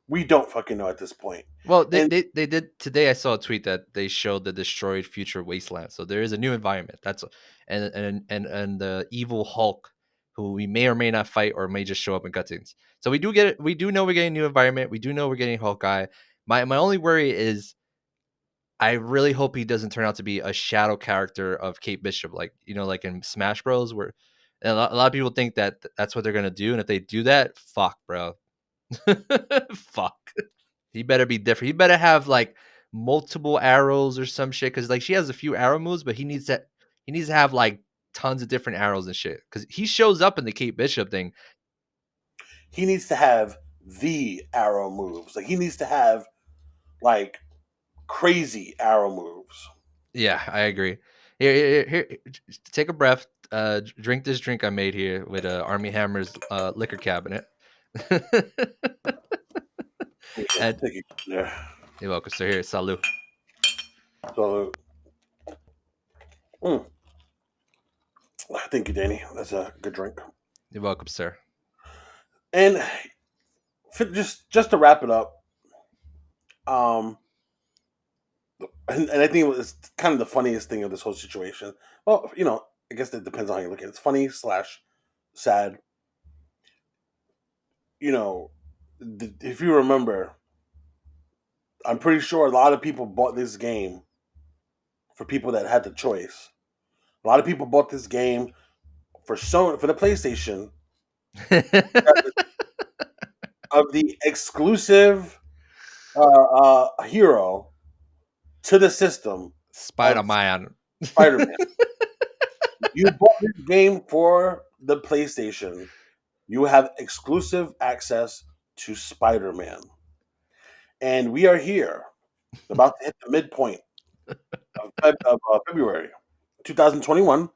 we don't fucking know at this point. Well, And they did today. I saw a tweet that they showed the destroyed future wasteland. So there is a new environment. That's and the evil Hulk, who we may or may not fight or may just show up in cutscenes. So we do get it. We do know we're getting a new environment. We do know we're getting Hawkeye. My only worry is I really hope he doesn't turn out to be a shadow character of Kate Bishop, like like in Smash Bros. Where and a lot of people think that that's what they're gonna do, and if they do that, fuck, bro, fuck. He better be different. He better have like multiple arrows or some shit. Cause like she has a few arrow moves, but he needs to have like tons of different arrows and shit. Cause he shows up in the Kate Bishop thing. he needs to have the arrow moves. Like, he needs to have like crazy arrow moves. Yeah, I agree. Here, take a breath. Drink this drink I made here with Armie Hammers liquor cabinet. Yeah, And take it there. you're welcome, sir. Here, salute. So, mm, thank you, Danny. That's a good drink. You're welcome, sir. And just to wrap it up, um, and I think it's kind of the funniest thing of this whole situation. Well, I guess that depends on how you look at it. It's funny / sad. If you remember, I'm pretty sure a lot of people bought this game for people that had the choice. A lot of people bought this game for the PlayStation of the exclusive hero to the system Spider of Man. Spider-Man. You bought this game for the PlayStation. You have exclusive access to Spider-Man. And we are here, about to hit the midpoint of February 2021.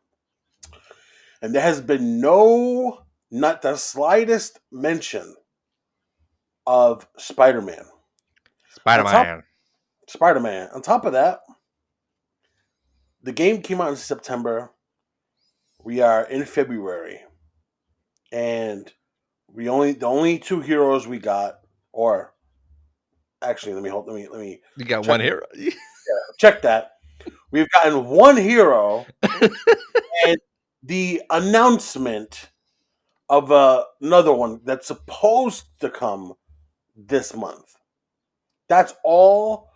And there has been not the slightest mention of Spider-Man. Spider Man. Spider-Man. On top of that, the game came out in September. We are in February, and the only two heroes we got, or actually, let me. You got one hero. Check that. We've gotten one hero, and the announcement of another one that's supposed to come this month. That's all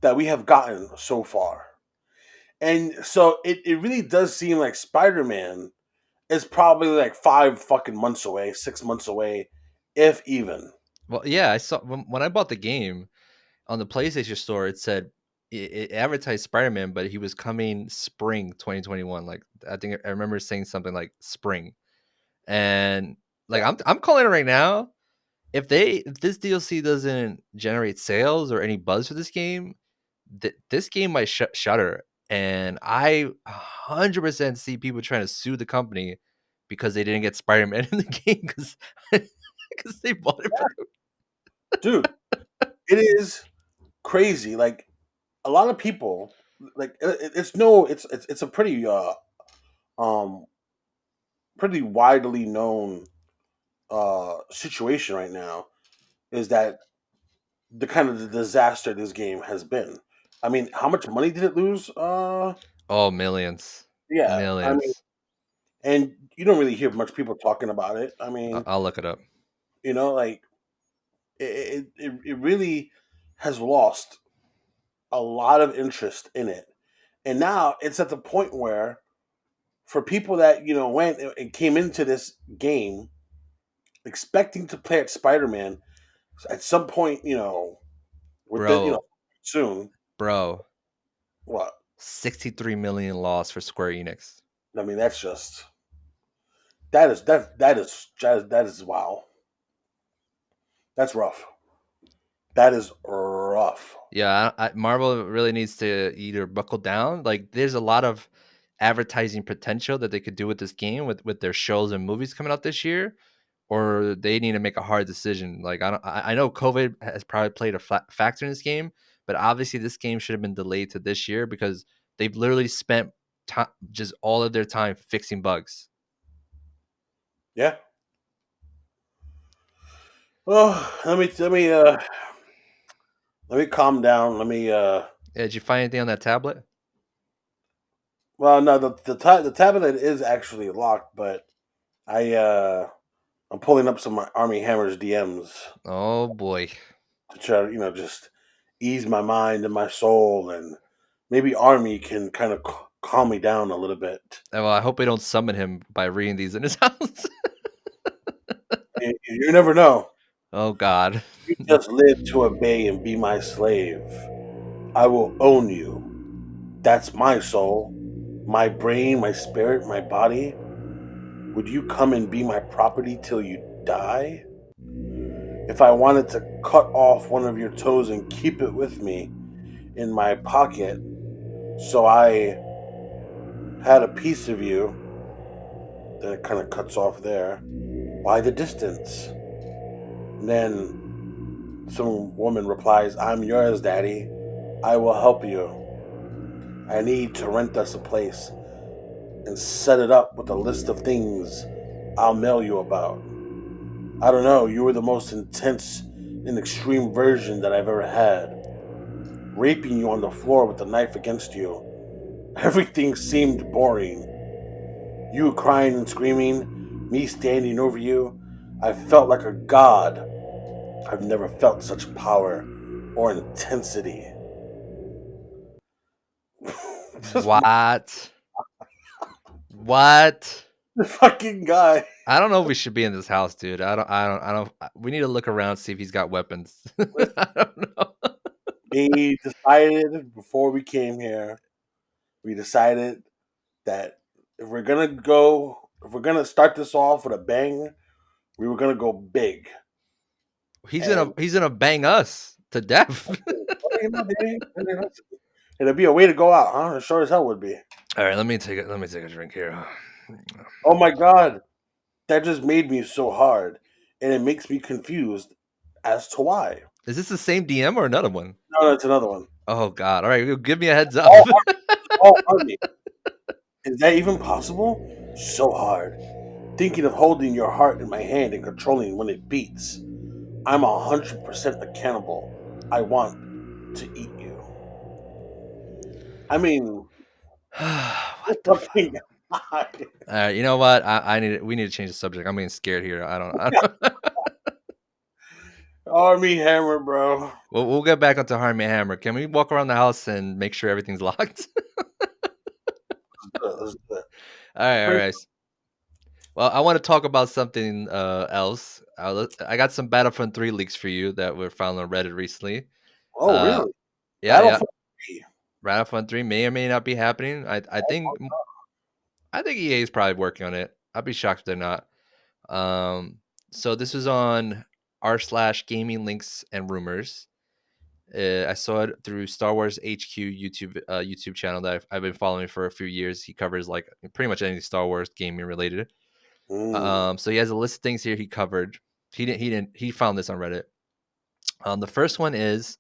that we have gotten so far. And so it really does seem like Spider-Man is probably like 5 fucking months away, 6 months away, if even. Well, yeah, I saw when I bought the game on the PlayStation Store. It said it advertised Spider Man, but he was coming spring 2021. Like I think I remember saying something like spring, and like Yeah. I'm calling it right now. If this DLC doesn't generate sales or any buzz for this game, this game might shutter. And I 100% see people trying to sue the company because they didn't get Spider Man in the game because they bought it for the. Dude, it is crazy. Like a lot of people, like it's no, it's a um pretty widely known situation right now. Is that the kind of the disaster this game has been? I mean, how much money did it lose? Oh, millions, Yeah, I mean, millions. and you don't really hear much people talking about it. I mean, I'll look it up. like it really has lost a lot of interest in it, and now it's at the point where for people that went and came into this game expecting to play at Spider-Man at some point, with the Bro, soon. bro, What? 63 million loss for Square Enix. I mean, that's just that is wow. That's rough. That is rough. Yeah, Marvel really needs to either buckle down. Like, there's a lot of advertising potential that they could do with this game with their shows and movies coming out this year, or they need to make a hard decision. Like, I know COVID has probably played a factor in this game, but obviously this game should have been delayed to this year because they've literally spent just all of their time fixing bugs. Yeah. Oh, let me calm down. Yeah, did you find anything on that tablet? Well, no, the tablet is actually locked, but I I'm pulling up some Armie Hammers DMs Oh boy. to try to just ease my mind and my soul, and maybe Army can kind of calm me down a little bit. Well, I hope we don't summon him by reading these in his house. You never know. Oh God. You just live to obey and be my slave. I will own you. That's my soul, my brain, my spirit, my body. Would you come and be my property till you die? If I wanted to cut off one of your toes and keep it with me in my pocket so I had a piece of you, then it kind of cuts off there. Why the distance? And then some woman replies, I'm yours, Daddy. I will help you. I need to rent us a place and set it up with a list of things I'll mail you about. I don't know, you were the most intense and extreme version that I've ever had. Raping you on the floor with the knife against you. Everything seemed boring. You crying and screaming, me standing over you. I felt like a god. I've never felt such power or intensity. Just What? What? the fucking guy. I don't know if we should be in this house, dude. I don't. We need to look around, see if he's got weapons. I don't know. We decided before we came here, we decided that if we're gonna start this off with a bang, we were gonna go big. And He's gonna bang us to death. it'd be a way to go out, huh? It sure as hell would be. All right, let me take a drink here. Oh my god, that just made me so hard, and it makes me confused as to why. Is this the same DM or another one? No, that's another one. Oh God! All right, give me a heads up. All all Army. Is that even possible? So hard. Thinking of holding your heart in my hand and controlling when it beats. I'm 100% a cannibal. I want to eat you. I mean, What the fuck? fucking guy. All right, you know what? We need to change the subject. I'm getting scared here. I don't. Army Hammer, bro. We'll get back onto Armie Hammer. Can we walk around the house and make sure everything's locked? Let's do it. All right, all Pretty- right. Well, I want to talk about something else. I got some Battlefront 3 leaks for you that were found on Reddit recently. Oh, Uh, really? yeah, yeah. Battlefront 3. Battlefront 3 may or may not be happening. I think EA is probably working on it. I'd be shocked if they're not. So this was on r/gaming links and rumors. I saw it through Star Wars HQ YouTube channel that I've been following for a few years. He covers like pretty much anything Star Wars gaming related. Mm. So he has a list of things here he covered. He found this on Reddit. The first one is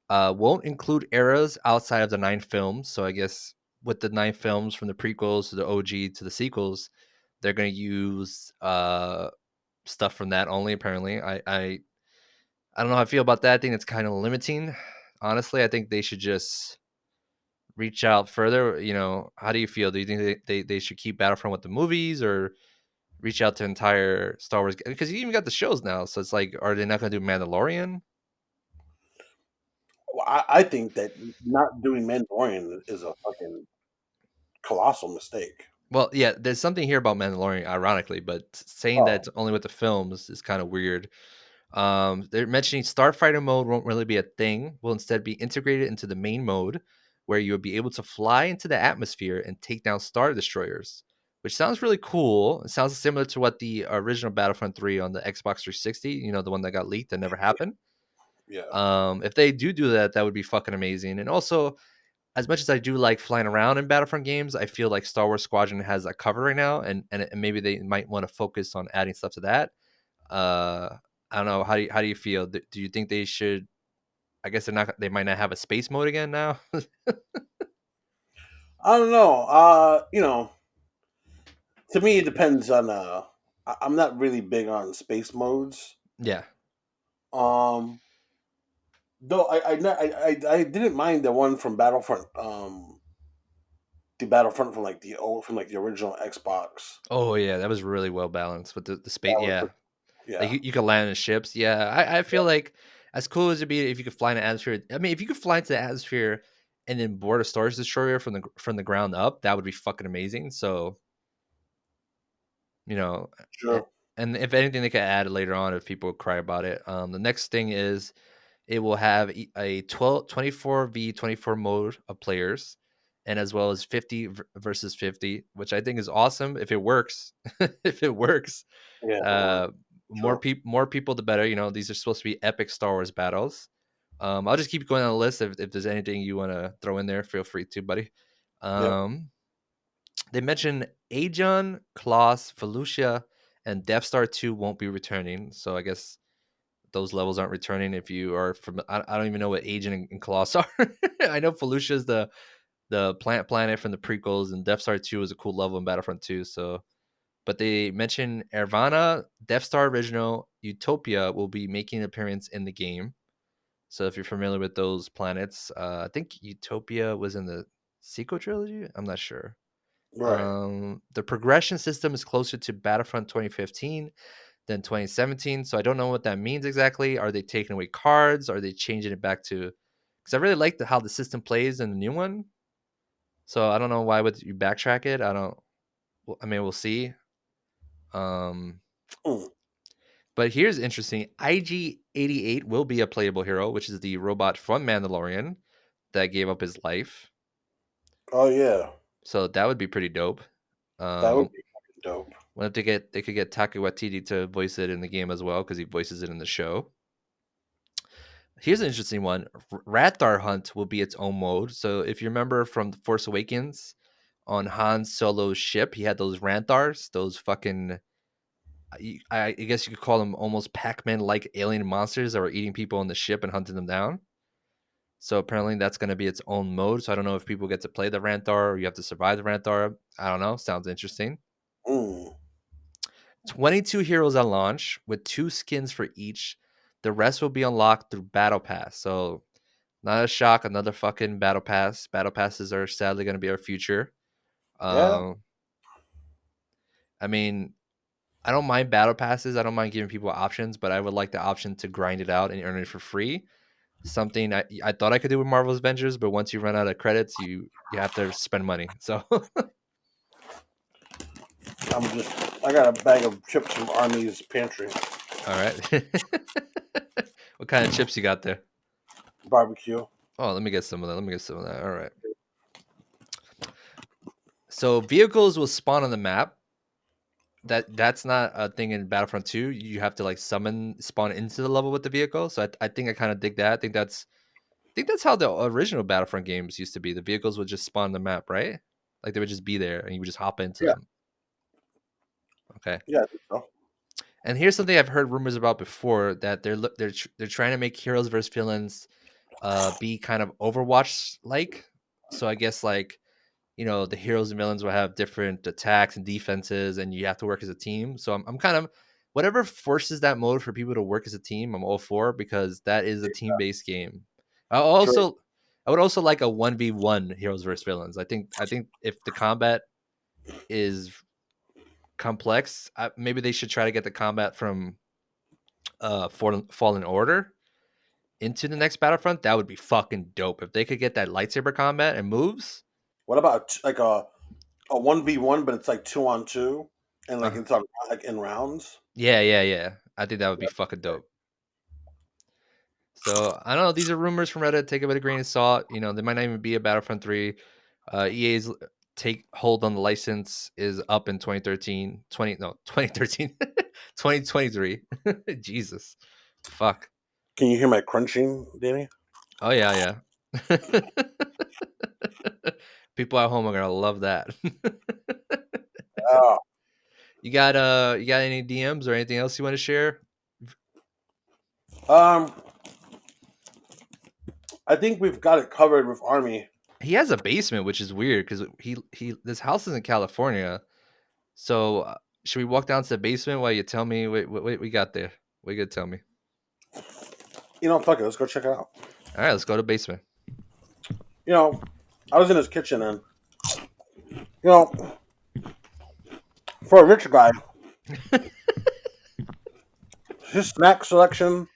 won't include eras outside of the 9 films. So I guess with the 9 films from the prequels to the OG to the sequels, they're going to use stuff from that only. Apparently, I don't know how I feel about that. I think it's kind of limiting. Honestly, I think they should just reach out further. How do you feel? Do you think they should keep Battlefront with the movies or reach out to entire Star Wars? Because you even got the shows now, so it's like, are they not going to do Mandalorian? Well, I think that not doing Mandalorian is a fucking colossal mistake. Well, yeah, there's something here about Mandalorian, ironically, but saying that Oh, it's only with the films is kind of weird. They're mentioning Starfighter mode won't really be a thing. Will instead be integrated into the main mode, where you will be able to fly into the atmosphere and take down star destroyers, which sounds really cool. It sounds similar to what the original Battlefront 3 on the Xbox 360, the one that got leaked that never happened. yeah. If they do that, that would be fucking amazing. And also, as much as I do like flying around in Battlefront games, I feel like Star Wars Squadron has that covered right now, and maybe they might want to focus on adding stuff to that. Uh, I don't know. How do you feel? Do you think they should? I guess they're not. They might not have a space mode again now. I don't know. To me, it depends on. I'm not really big on space modes. Yeah. Um, though I didn't mind the one from Battlefront. The Battlefront from like the original Xbox. Oh yeah, that was really well balanced with the space. That was Yeah, like yeah, you could land in ships. Yeah, I feel like as cool as it'd be if you could fly in the atmosphere. I mean, if you could fly into the atmosphere and then board a Star Destroyer from the ground up, that would be fucking amazing. So you know, a- sure. and if anything, they could add later on if people cry about it. The next thing is it will have a 24v24 mode of players, and as well as 50 versus 50, which I think is awesome if it works. If it works, Yeah, if it works. uh, Sure. more people, the better. These are supposed to be epic Star Wars battles. I'll just keep going on the list. If there's anything you want to throw in there, feel free to, buddy. Yep. Um, they mentioned Ajon, Kloss, Felucia, and Death Star 2 won't be returning. So I guess those levels aren't returning if you are from. I don't even know what Agent and Colossus are. I know Felucia is the plant planet from the prequels, and Death Star 2 is a cool level in Battlefront 2. So, but they mentioned Ervana, Death Star Original, Utopia will be making an appearance in the game. So if you're familiar with those planets, I think Utopia was in the sequel trilogy. I'm not sure. Right. The progression system is closer to Battlefront 2015 than 2017. So I don't know what that means exactly. Are they taking away cards? Are they changing it back to? Because I really like how the system plays in the new one. So I don't know why would you backtrack it. I don't. I mean, we'll see. Um, Mm. but here's interesting. IG-88 will be a playable hero, which is the robot from Mandalorian that gave up his life. Oh yeah, So that would be pretty dope. that would Um, be fucking dope. what if they could get Taika Waititi to voice it in the game as well because he voices it in the show. Here's an interesting one. Rathar Hunt will be its own mode. So if you remember from The Force Awakens, on Han Solo's ship, he had those Rathars, those fucking I guess you could call them almost Pac-Man like alien monsters that were eating people on the ship and hunting them down. So apparently that's going to be its own mode. So I don't know if people get to play the Ranthar or you have to survive the Ranthar. I don't know. Sounds interesting. Mm. 22 heroes at launch with 2 skins for each. The rest will be unlocked through Battle Pass. So not a shock, another fucking battle pass. Battle passes are sadly going to be our future. Yeah. Um, I mean, I don't mind battle passes. I don't mind giving people options, but I would like the option to grind it out and earn it for free. Something I thought I could do with Marvel's Avengers, but once you run out of credits, you have to spend money. So all I got a bag of chips from Armie's pantry. right. What kind of chips you got there? Barbecue. Oh, let me get some of that. Let me get some of that. All right. So vehicles will spawn on the map. That's not a thing in Battlefront 2. You have to like spawn into the level with the vehicle. So I think I kind of dig that. I think that's how the original Battlefront games used to be. The vehicles would just spawn on the map, right? Like they would just be there and you would just hop into Yeah, them. Okay. yeah, I think so. And here's something I've heard rumors about before that they're trying to make heroes versus villains be kind of Overwatch like. So I guess like the heroes and villains will have different attacks and defenses, and you have to work as a team. So I'm kind of whatever forces that mode for people to work as a team. I'm all for because that is a team based game. I True. also I would also like a 1v1 heroes versus villains. I think if the combat is complex, maybe they should try to get the combat from Fallen Order into the next Battlefront. That would be fucking dope if they could get that lightsaber combat and moves. What about like a 1v1, but it's like 2-on-2, and like Uh, it's on like in rounds? yeah, yeah, yeah. I think that would be Yeah. fucking dope. So I don't know. These are rumors from Reddit. Take it with a grain of salt. There might not even be a Battlefront 3. EA's take hold on the license is up in 2013. 2013. 2023. Jesus. Fuck. Can you hear my crunching, Danny? Oh yeah, yeah. People at home are gonna love that. Oh, You got any DMs or anything else you want to share? um, I think we've got it covered with Army. He has a basement, which is weird because he this house is in California. So should we walk down to the basement while you tell me what we got there? What you gonna tell me? Fuck it. Let's go check it out. All right, let's go to basement. You know, I was in his kitchen, and you know, for a rich guy, his snack selection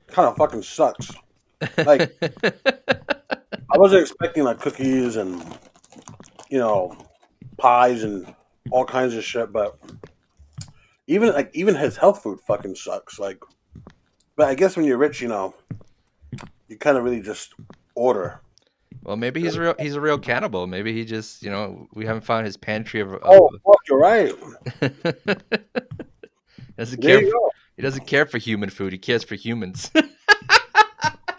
kind of fucking sucks. Like, I wasn't expecting like cookies and you know pies and all kinds of shit, but even his health food fucking sucks. Like, but I guess when you're rich, you kind of really just order. Well, maybe he's a real cannibal. Maybe he just we haven't found his pantry of Oh, fuck, you're right. doesn't There care. you go. He doesn't care for human food. He cares for humans.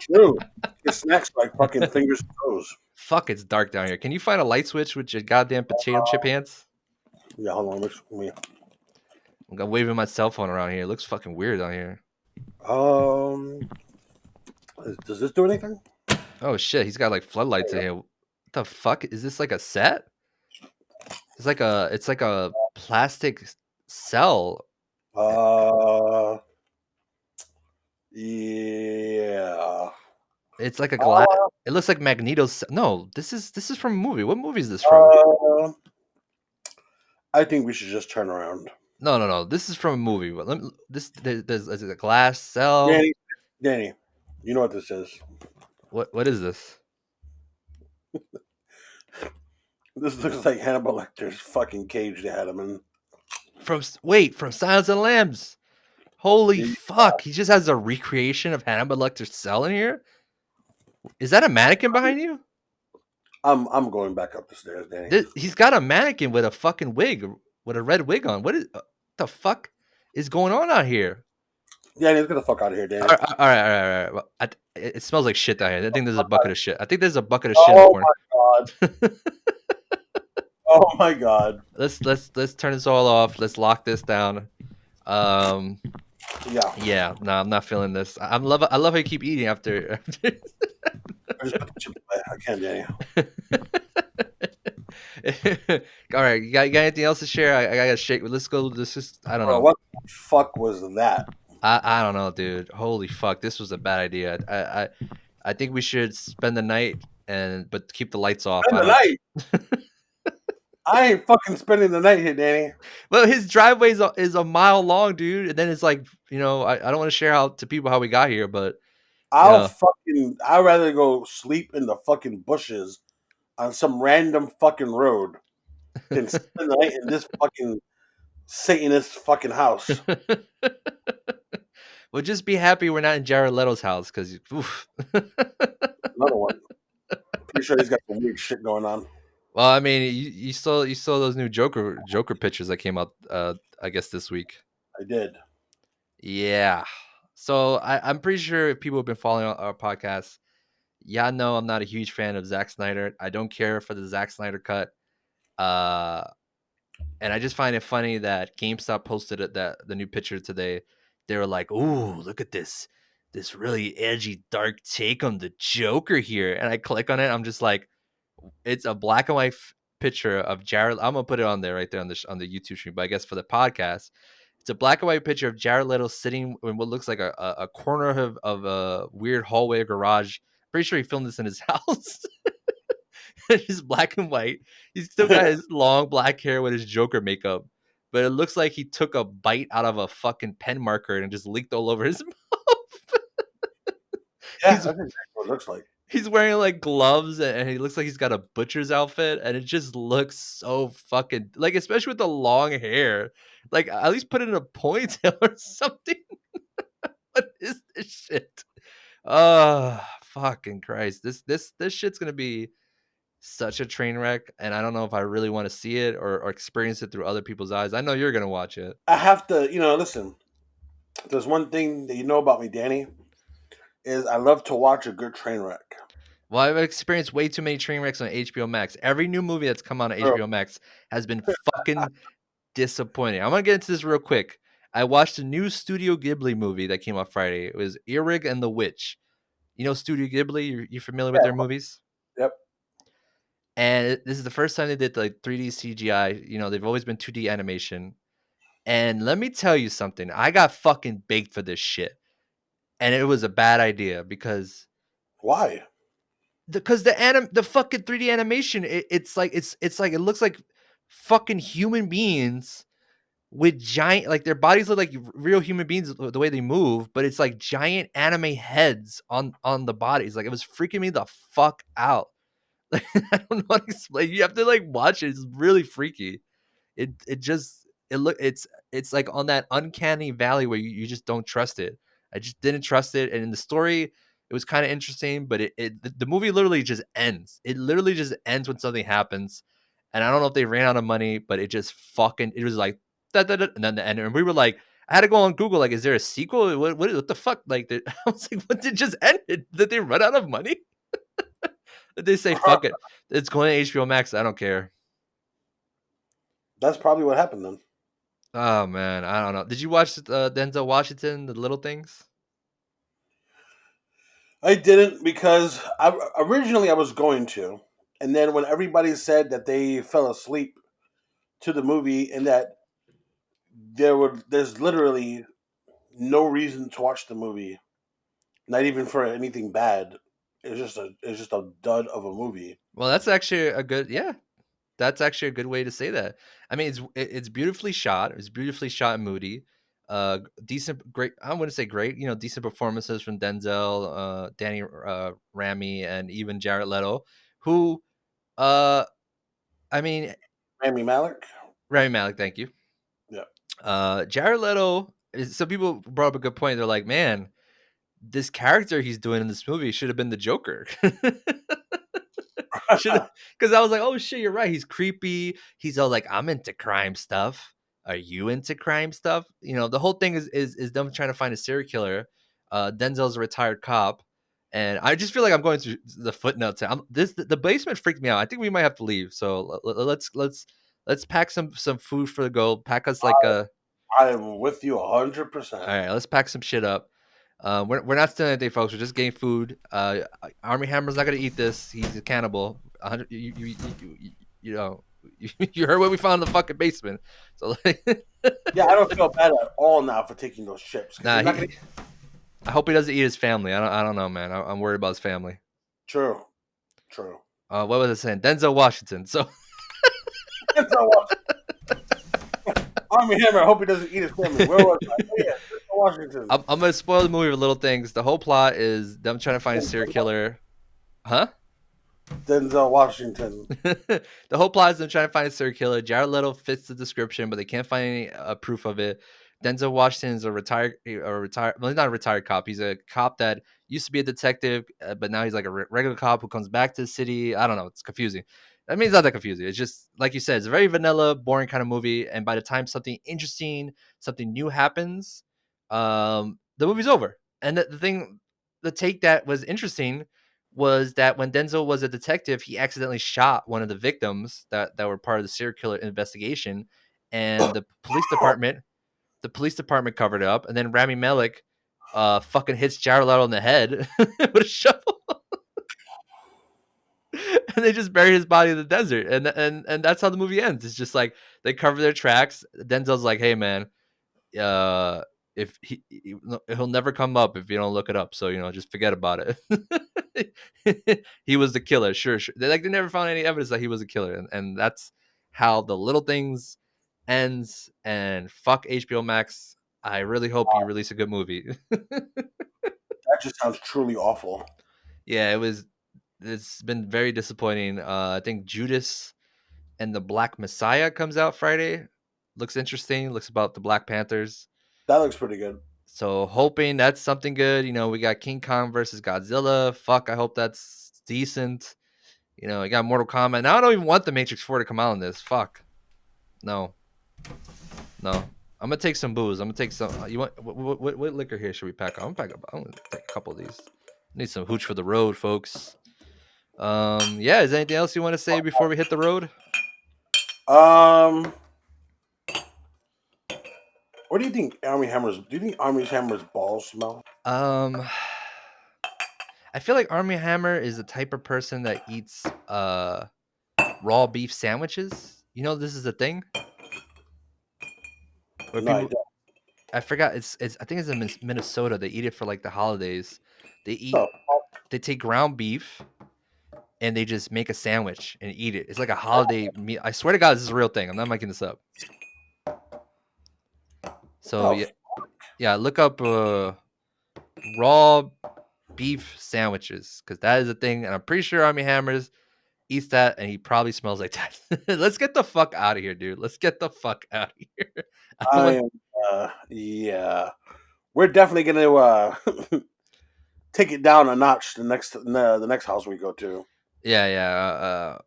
True. His snacks like fucking fingers and toes. Fuck, it's dark down here. Can you find a light switch with your goddamn potato chip hands? Yeah, hold on. I'm waving my cell phone around here. It looks fucking weird down here. Um, does this do anything? Oh shit, he's got like floodlights in here. What the fuck? Is this like a set? It's like a plastic cell. Uh, yeah. It's like a glass. Uh, It looks like Magneto's. No, this is from a movie. What movie is this from? uh, I think we should just turn around. No, no, no. This is from a movie. But there's a glass cell. Danny, Danny, you know what this is? What is this? This looks like Hannibal Lecter's fucking cage they had him in. From Silence of the Lambs. Holy Yeah, fuck! He just has a recreation of Hannibal Lecter's cell in here. Is that a mannequin behind you? I'm going back up the stairs, Danny. He's got a mannequin with a fucking wig, with a red wig on. What the fuck is going on out here? Danny, let's get the fuck out of here, Danny. All right. Well, it smells like shit down here. I think there's a bucket of shit. I think there's a bucket of shit in the Oh corner. my god. Oh my god. Let's turn this all off. Let's lock this down. Um, Yeah. yeah, no, I'm not feeling this. I love how you keep eating after. I just put the chips away. I can't, Danny. All right, you got anything else to share? I gotta shake. Let's go. This is I don't Bro, know. what the fuck was that? I don't know, dude. Holy fuck, this was a bad idea. I think we should spend the night but keep the lights off. In I the don't. night. I ain't fucking spending the night here, Danny. Well, his driveway is a mile long, dude. And then it's like, I don't want to share how to people how we got here, but yeah. I'd rather go sleep in the fucking bushes on some random fucking road than spend the night in this fucking Satanist fucking house. Well, just be happy we're not in Jared Leto's house because, Another one. Pretty sure he's got some weird shit going on. well, I mean, you saw those new Joker pictures that came out, I guess this week. I did. Yeah. So I'm pretty sure if people have been following our podcast, yeah, no, I'm not a huge fan of Zack Snyder. I don't care for the Zack Snyder cut. Uh, and I just find it funny that GameStop posted the new picture today. They were like, "Ooh, look at this really edgy, dark take on the Joker here." And I click on it, I'm just like, it's a black and white picture of Jared. I'm gonna put it on there right there on the YouTube stream, but I guess for the podcast, it's a black and white picture of Jared Leto sitting in what looks like a corner of a weird hallway or garage. Pretty sure he filmed this in his house. It's black and white. He's still got his long black hair with his Joker makeup, but it looks like he took a bite out of a fucking pen marker and just leaked all over his mouth. Yeah, he's that's exactly what it looks like. he's wearing like gloves and he looks like he's got a butcher's outfit, and it just looks so fucking like, especially with the long hair. Like, at least put it in a ponytail or something. What is this shit? Oh, fucking Christ. This shit's gonna be such a train wreck, and I don't know if I really want to see it or experience it through other people's eyes. I know you're gonna watch it. I have to, listen. There's one thing that you know about me, Danny, is I love to watch a good train wreck. Well, I've experienced way too many train wrecks on HBO Max. Every new movie that's come out on Bro, HBO Max has been fucking disappointing. I'm gonna get into this real quick. I watched a new Studio Ghibli movie that came out Friday. It was Earwig and the Witch. You know Studio Ghibli? You familiar with their yeah, movies? yep. And this is the first time they did like 3D CGI. They've always been 2D animation. And let me tell you something. I got fucking baked for this shit. And it was a bad idea because Why? the fucking 3D animation, it's like it looks like fucking human beings with giant, like, their bodies look like real human beings the way they move, but it's like giant anime heads on the bodies. Like, it was freaking me the fuck out. Like, I don't know how to explain. You have to like watch it. It's really freaky. It's like on that uncanny valley where you just don't trust it. I just didn't trust it. And in the story, it was kind of interesting, but the movie literally just ends. It literally just ends when something happens. And I don't know if they ran out of money, but it was like da, da, da, and then the end. And we were like, I had to go on Google, like, is there a sequel? What the fuck? Like, I was like, what did just end? Did they run out of money? Did they say fuck it? It's going to HBO Max. I don't care. That's probably what happened then. Oh man, I don't know. Did you watch Denzel Washington, The Little Things? I didn't because originally I was going to, and then when everybody said that they fell asleep to the movie and that there's literally no reason to watch the movie, not even for anything bad. It's just a dud of a movie. Well, that's actually a good, yeah. That's actually a good way to say that. I mean, it's beautifully shot. It's beautifully shot and moody. Decent, great. I wouldn't say great. Decent performances from Denzel, Danny Rami, and even Jared Leto, who, uh, I mean, Rami Malek. Rami Malek. Thank you. Yeah. Jared Leto. Some people brought up a good point. They're like, man, this character he's doing in this movie should have been the Joker. Should, because I was like, oh shit, you're right. He's creepy. He's all like, I'm into crime stuff. Are you into crime stuff? The whole thing is them trying to find a serial killer. Denzel's a retired cop, and I just feel like I'm going through the footnotes. The basement freaked me out. I think we might have to leave. So let's pack some food for the go. Pack us like a. I am with you All 100%. right, let's pack some shit up. We're not stealing anything, folks. We're just getting food. Armie Hammer's not gonna eat this. He's a cannibal. 100, you know, you heard what we found in the fucking basement. So like, Yeah, I don't feel bad at all now for taking those chips. nah, I hope he doesn't eat his family. I don't know, man. I'm worried about his family. True. True. What was I saying? Denzel Washington. So Denzel Washington. Armie Hammer. I hope he doesn't eat his family. Where was I? Oh, yeah, Denzel Washington. I'm gonna spoil the movie with little things. The whole plot is them trying to find a serial killer. Huh? Denzel Washington. The whole plot is them trying to find a serial killer. Jared Leto fits the description, but they can't find any proof of it. Denzel Washington is well, he's not a retired cop. He's a cop that used to be a detective, but now he's like a regular cop who comes back to the city. I don't know. It's confusing. I mean, it's not that confusing. It's just, like you said, it's a very vanilla, boring kind of movie. And by the time something interesting, something new happens, the movie's over. And the take that was interesting was that when Denzel was a detective, he accidentally shot one of the victims that were part of the serial killer investigation, and the police department covered it up, and then Rami Malek fucking hits Jared Leto in the head with a shovel, and they just bury his body in the desert, and that's how the movie ends. It's just like they cover their tracks. Denzel's like, "Hey man, uh, if he'll never come up if you don't look it up. So just forget about it." He was the killer, sure. They never found any evidence that he was a killer, and that's how The Little Things ends. And fuck HBO Max. I really hope you release a good movie. That just sounds truly awful. Yeah, it's been very disappointing. I think Judas and the Black Messiah comes out Friday. Looks interesting. Looks about the Black Panthers. That looks pretty good. So hoping that's something good. We got King Kong versus Godzilla. Fuck, I hope that's decent. You got Mortal Kombat. Now I don't even want the Matrix 4 to come out in this. Fuck. No. I'm gonna take some booze. I'm gonna take some. You want what liquor here should we pack up? I'm gonna take a couple of these. Need some hooch for the road, folks. Yeah. Is there anything else you want to say before we hit the road? What do you think Armie Hammers? Do you think Armie Hammers balls smell? I feel like Armie Hammer is the type of person that eats raw beef sandwiches. This is a thing where No, I people. don't. I forgot. It's. I think it's in Minnesota. They eat it for like the holidays. They eat. No. They take ground beef and they just make a sandwich and eat it. It's like a holiday meal. I swear to God, this is a real thing. I'm not making this up. So Oh, yeah. Look up raw beef sandwiches because that is a thing, and I'm pretty sure Armie Hammers eats that, and he probably smells like that. Let's get the fuck out of here, dude. Let's get the fuck out of here. I don't I want. am. Yeah, we're definitely gonna take it down a notch the next house we go to. Yeah.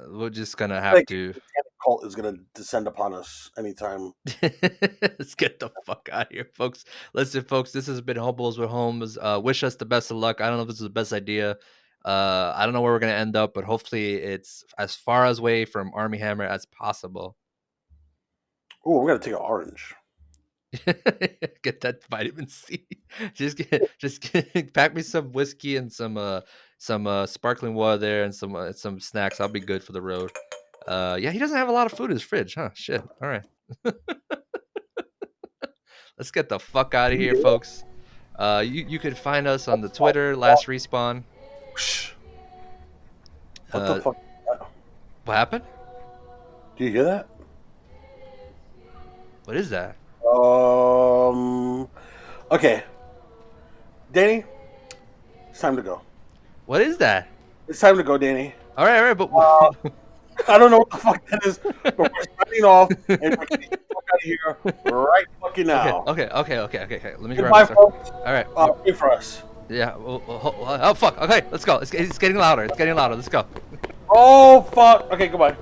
We're just gonna I have think to. the Satanic cult is gonna descend upon us anytime. Let's get the fuck out of here, folks. Listen, folks, this has been Hobos with Homes. Wish us the best of luck. I don't know if this is the best idea. I don't know where we're gonna end up, but hopefully it's as far away from Armie Hammer as possible. Oh, we're gonna take an orange. Get that vitamin C. Pack me some whiskey and some sparkling water there and some snacks. I'll be good for the road. Yeah, he doesn't have a lot of food in his fridge, huh? Shit. All right. Let's get the fuck out of here, folks. You could find us on the Twitter, Last Respawn. What the fuck? What happened? Do you hear that? What is that? Okay, Danny, it's time to go. What is that? It's time to go, Danny. All right, but I don't know what the fuck that is, but we're signing off and we're getting the fuck out of here right fucking now. Okay. Let me grab Goodbye, my folks. All right. Wait for us. Yeah. Oh fuck. Okay, let's go. It's getting louder. Let's go. Oh fuck. Okay, goodbye.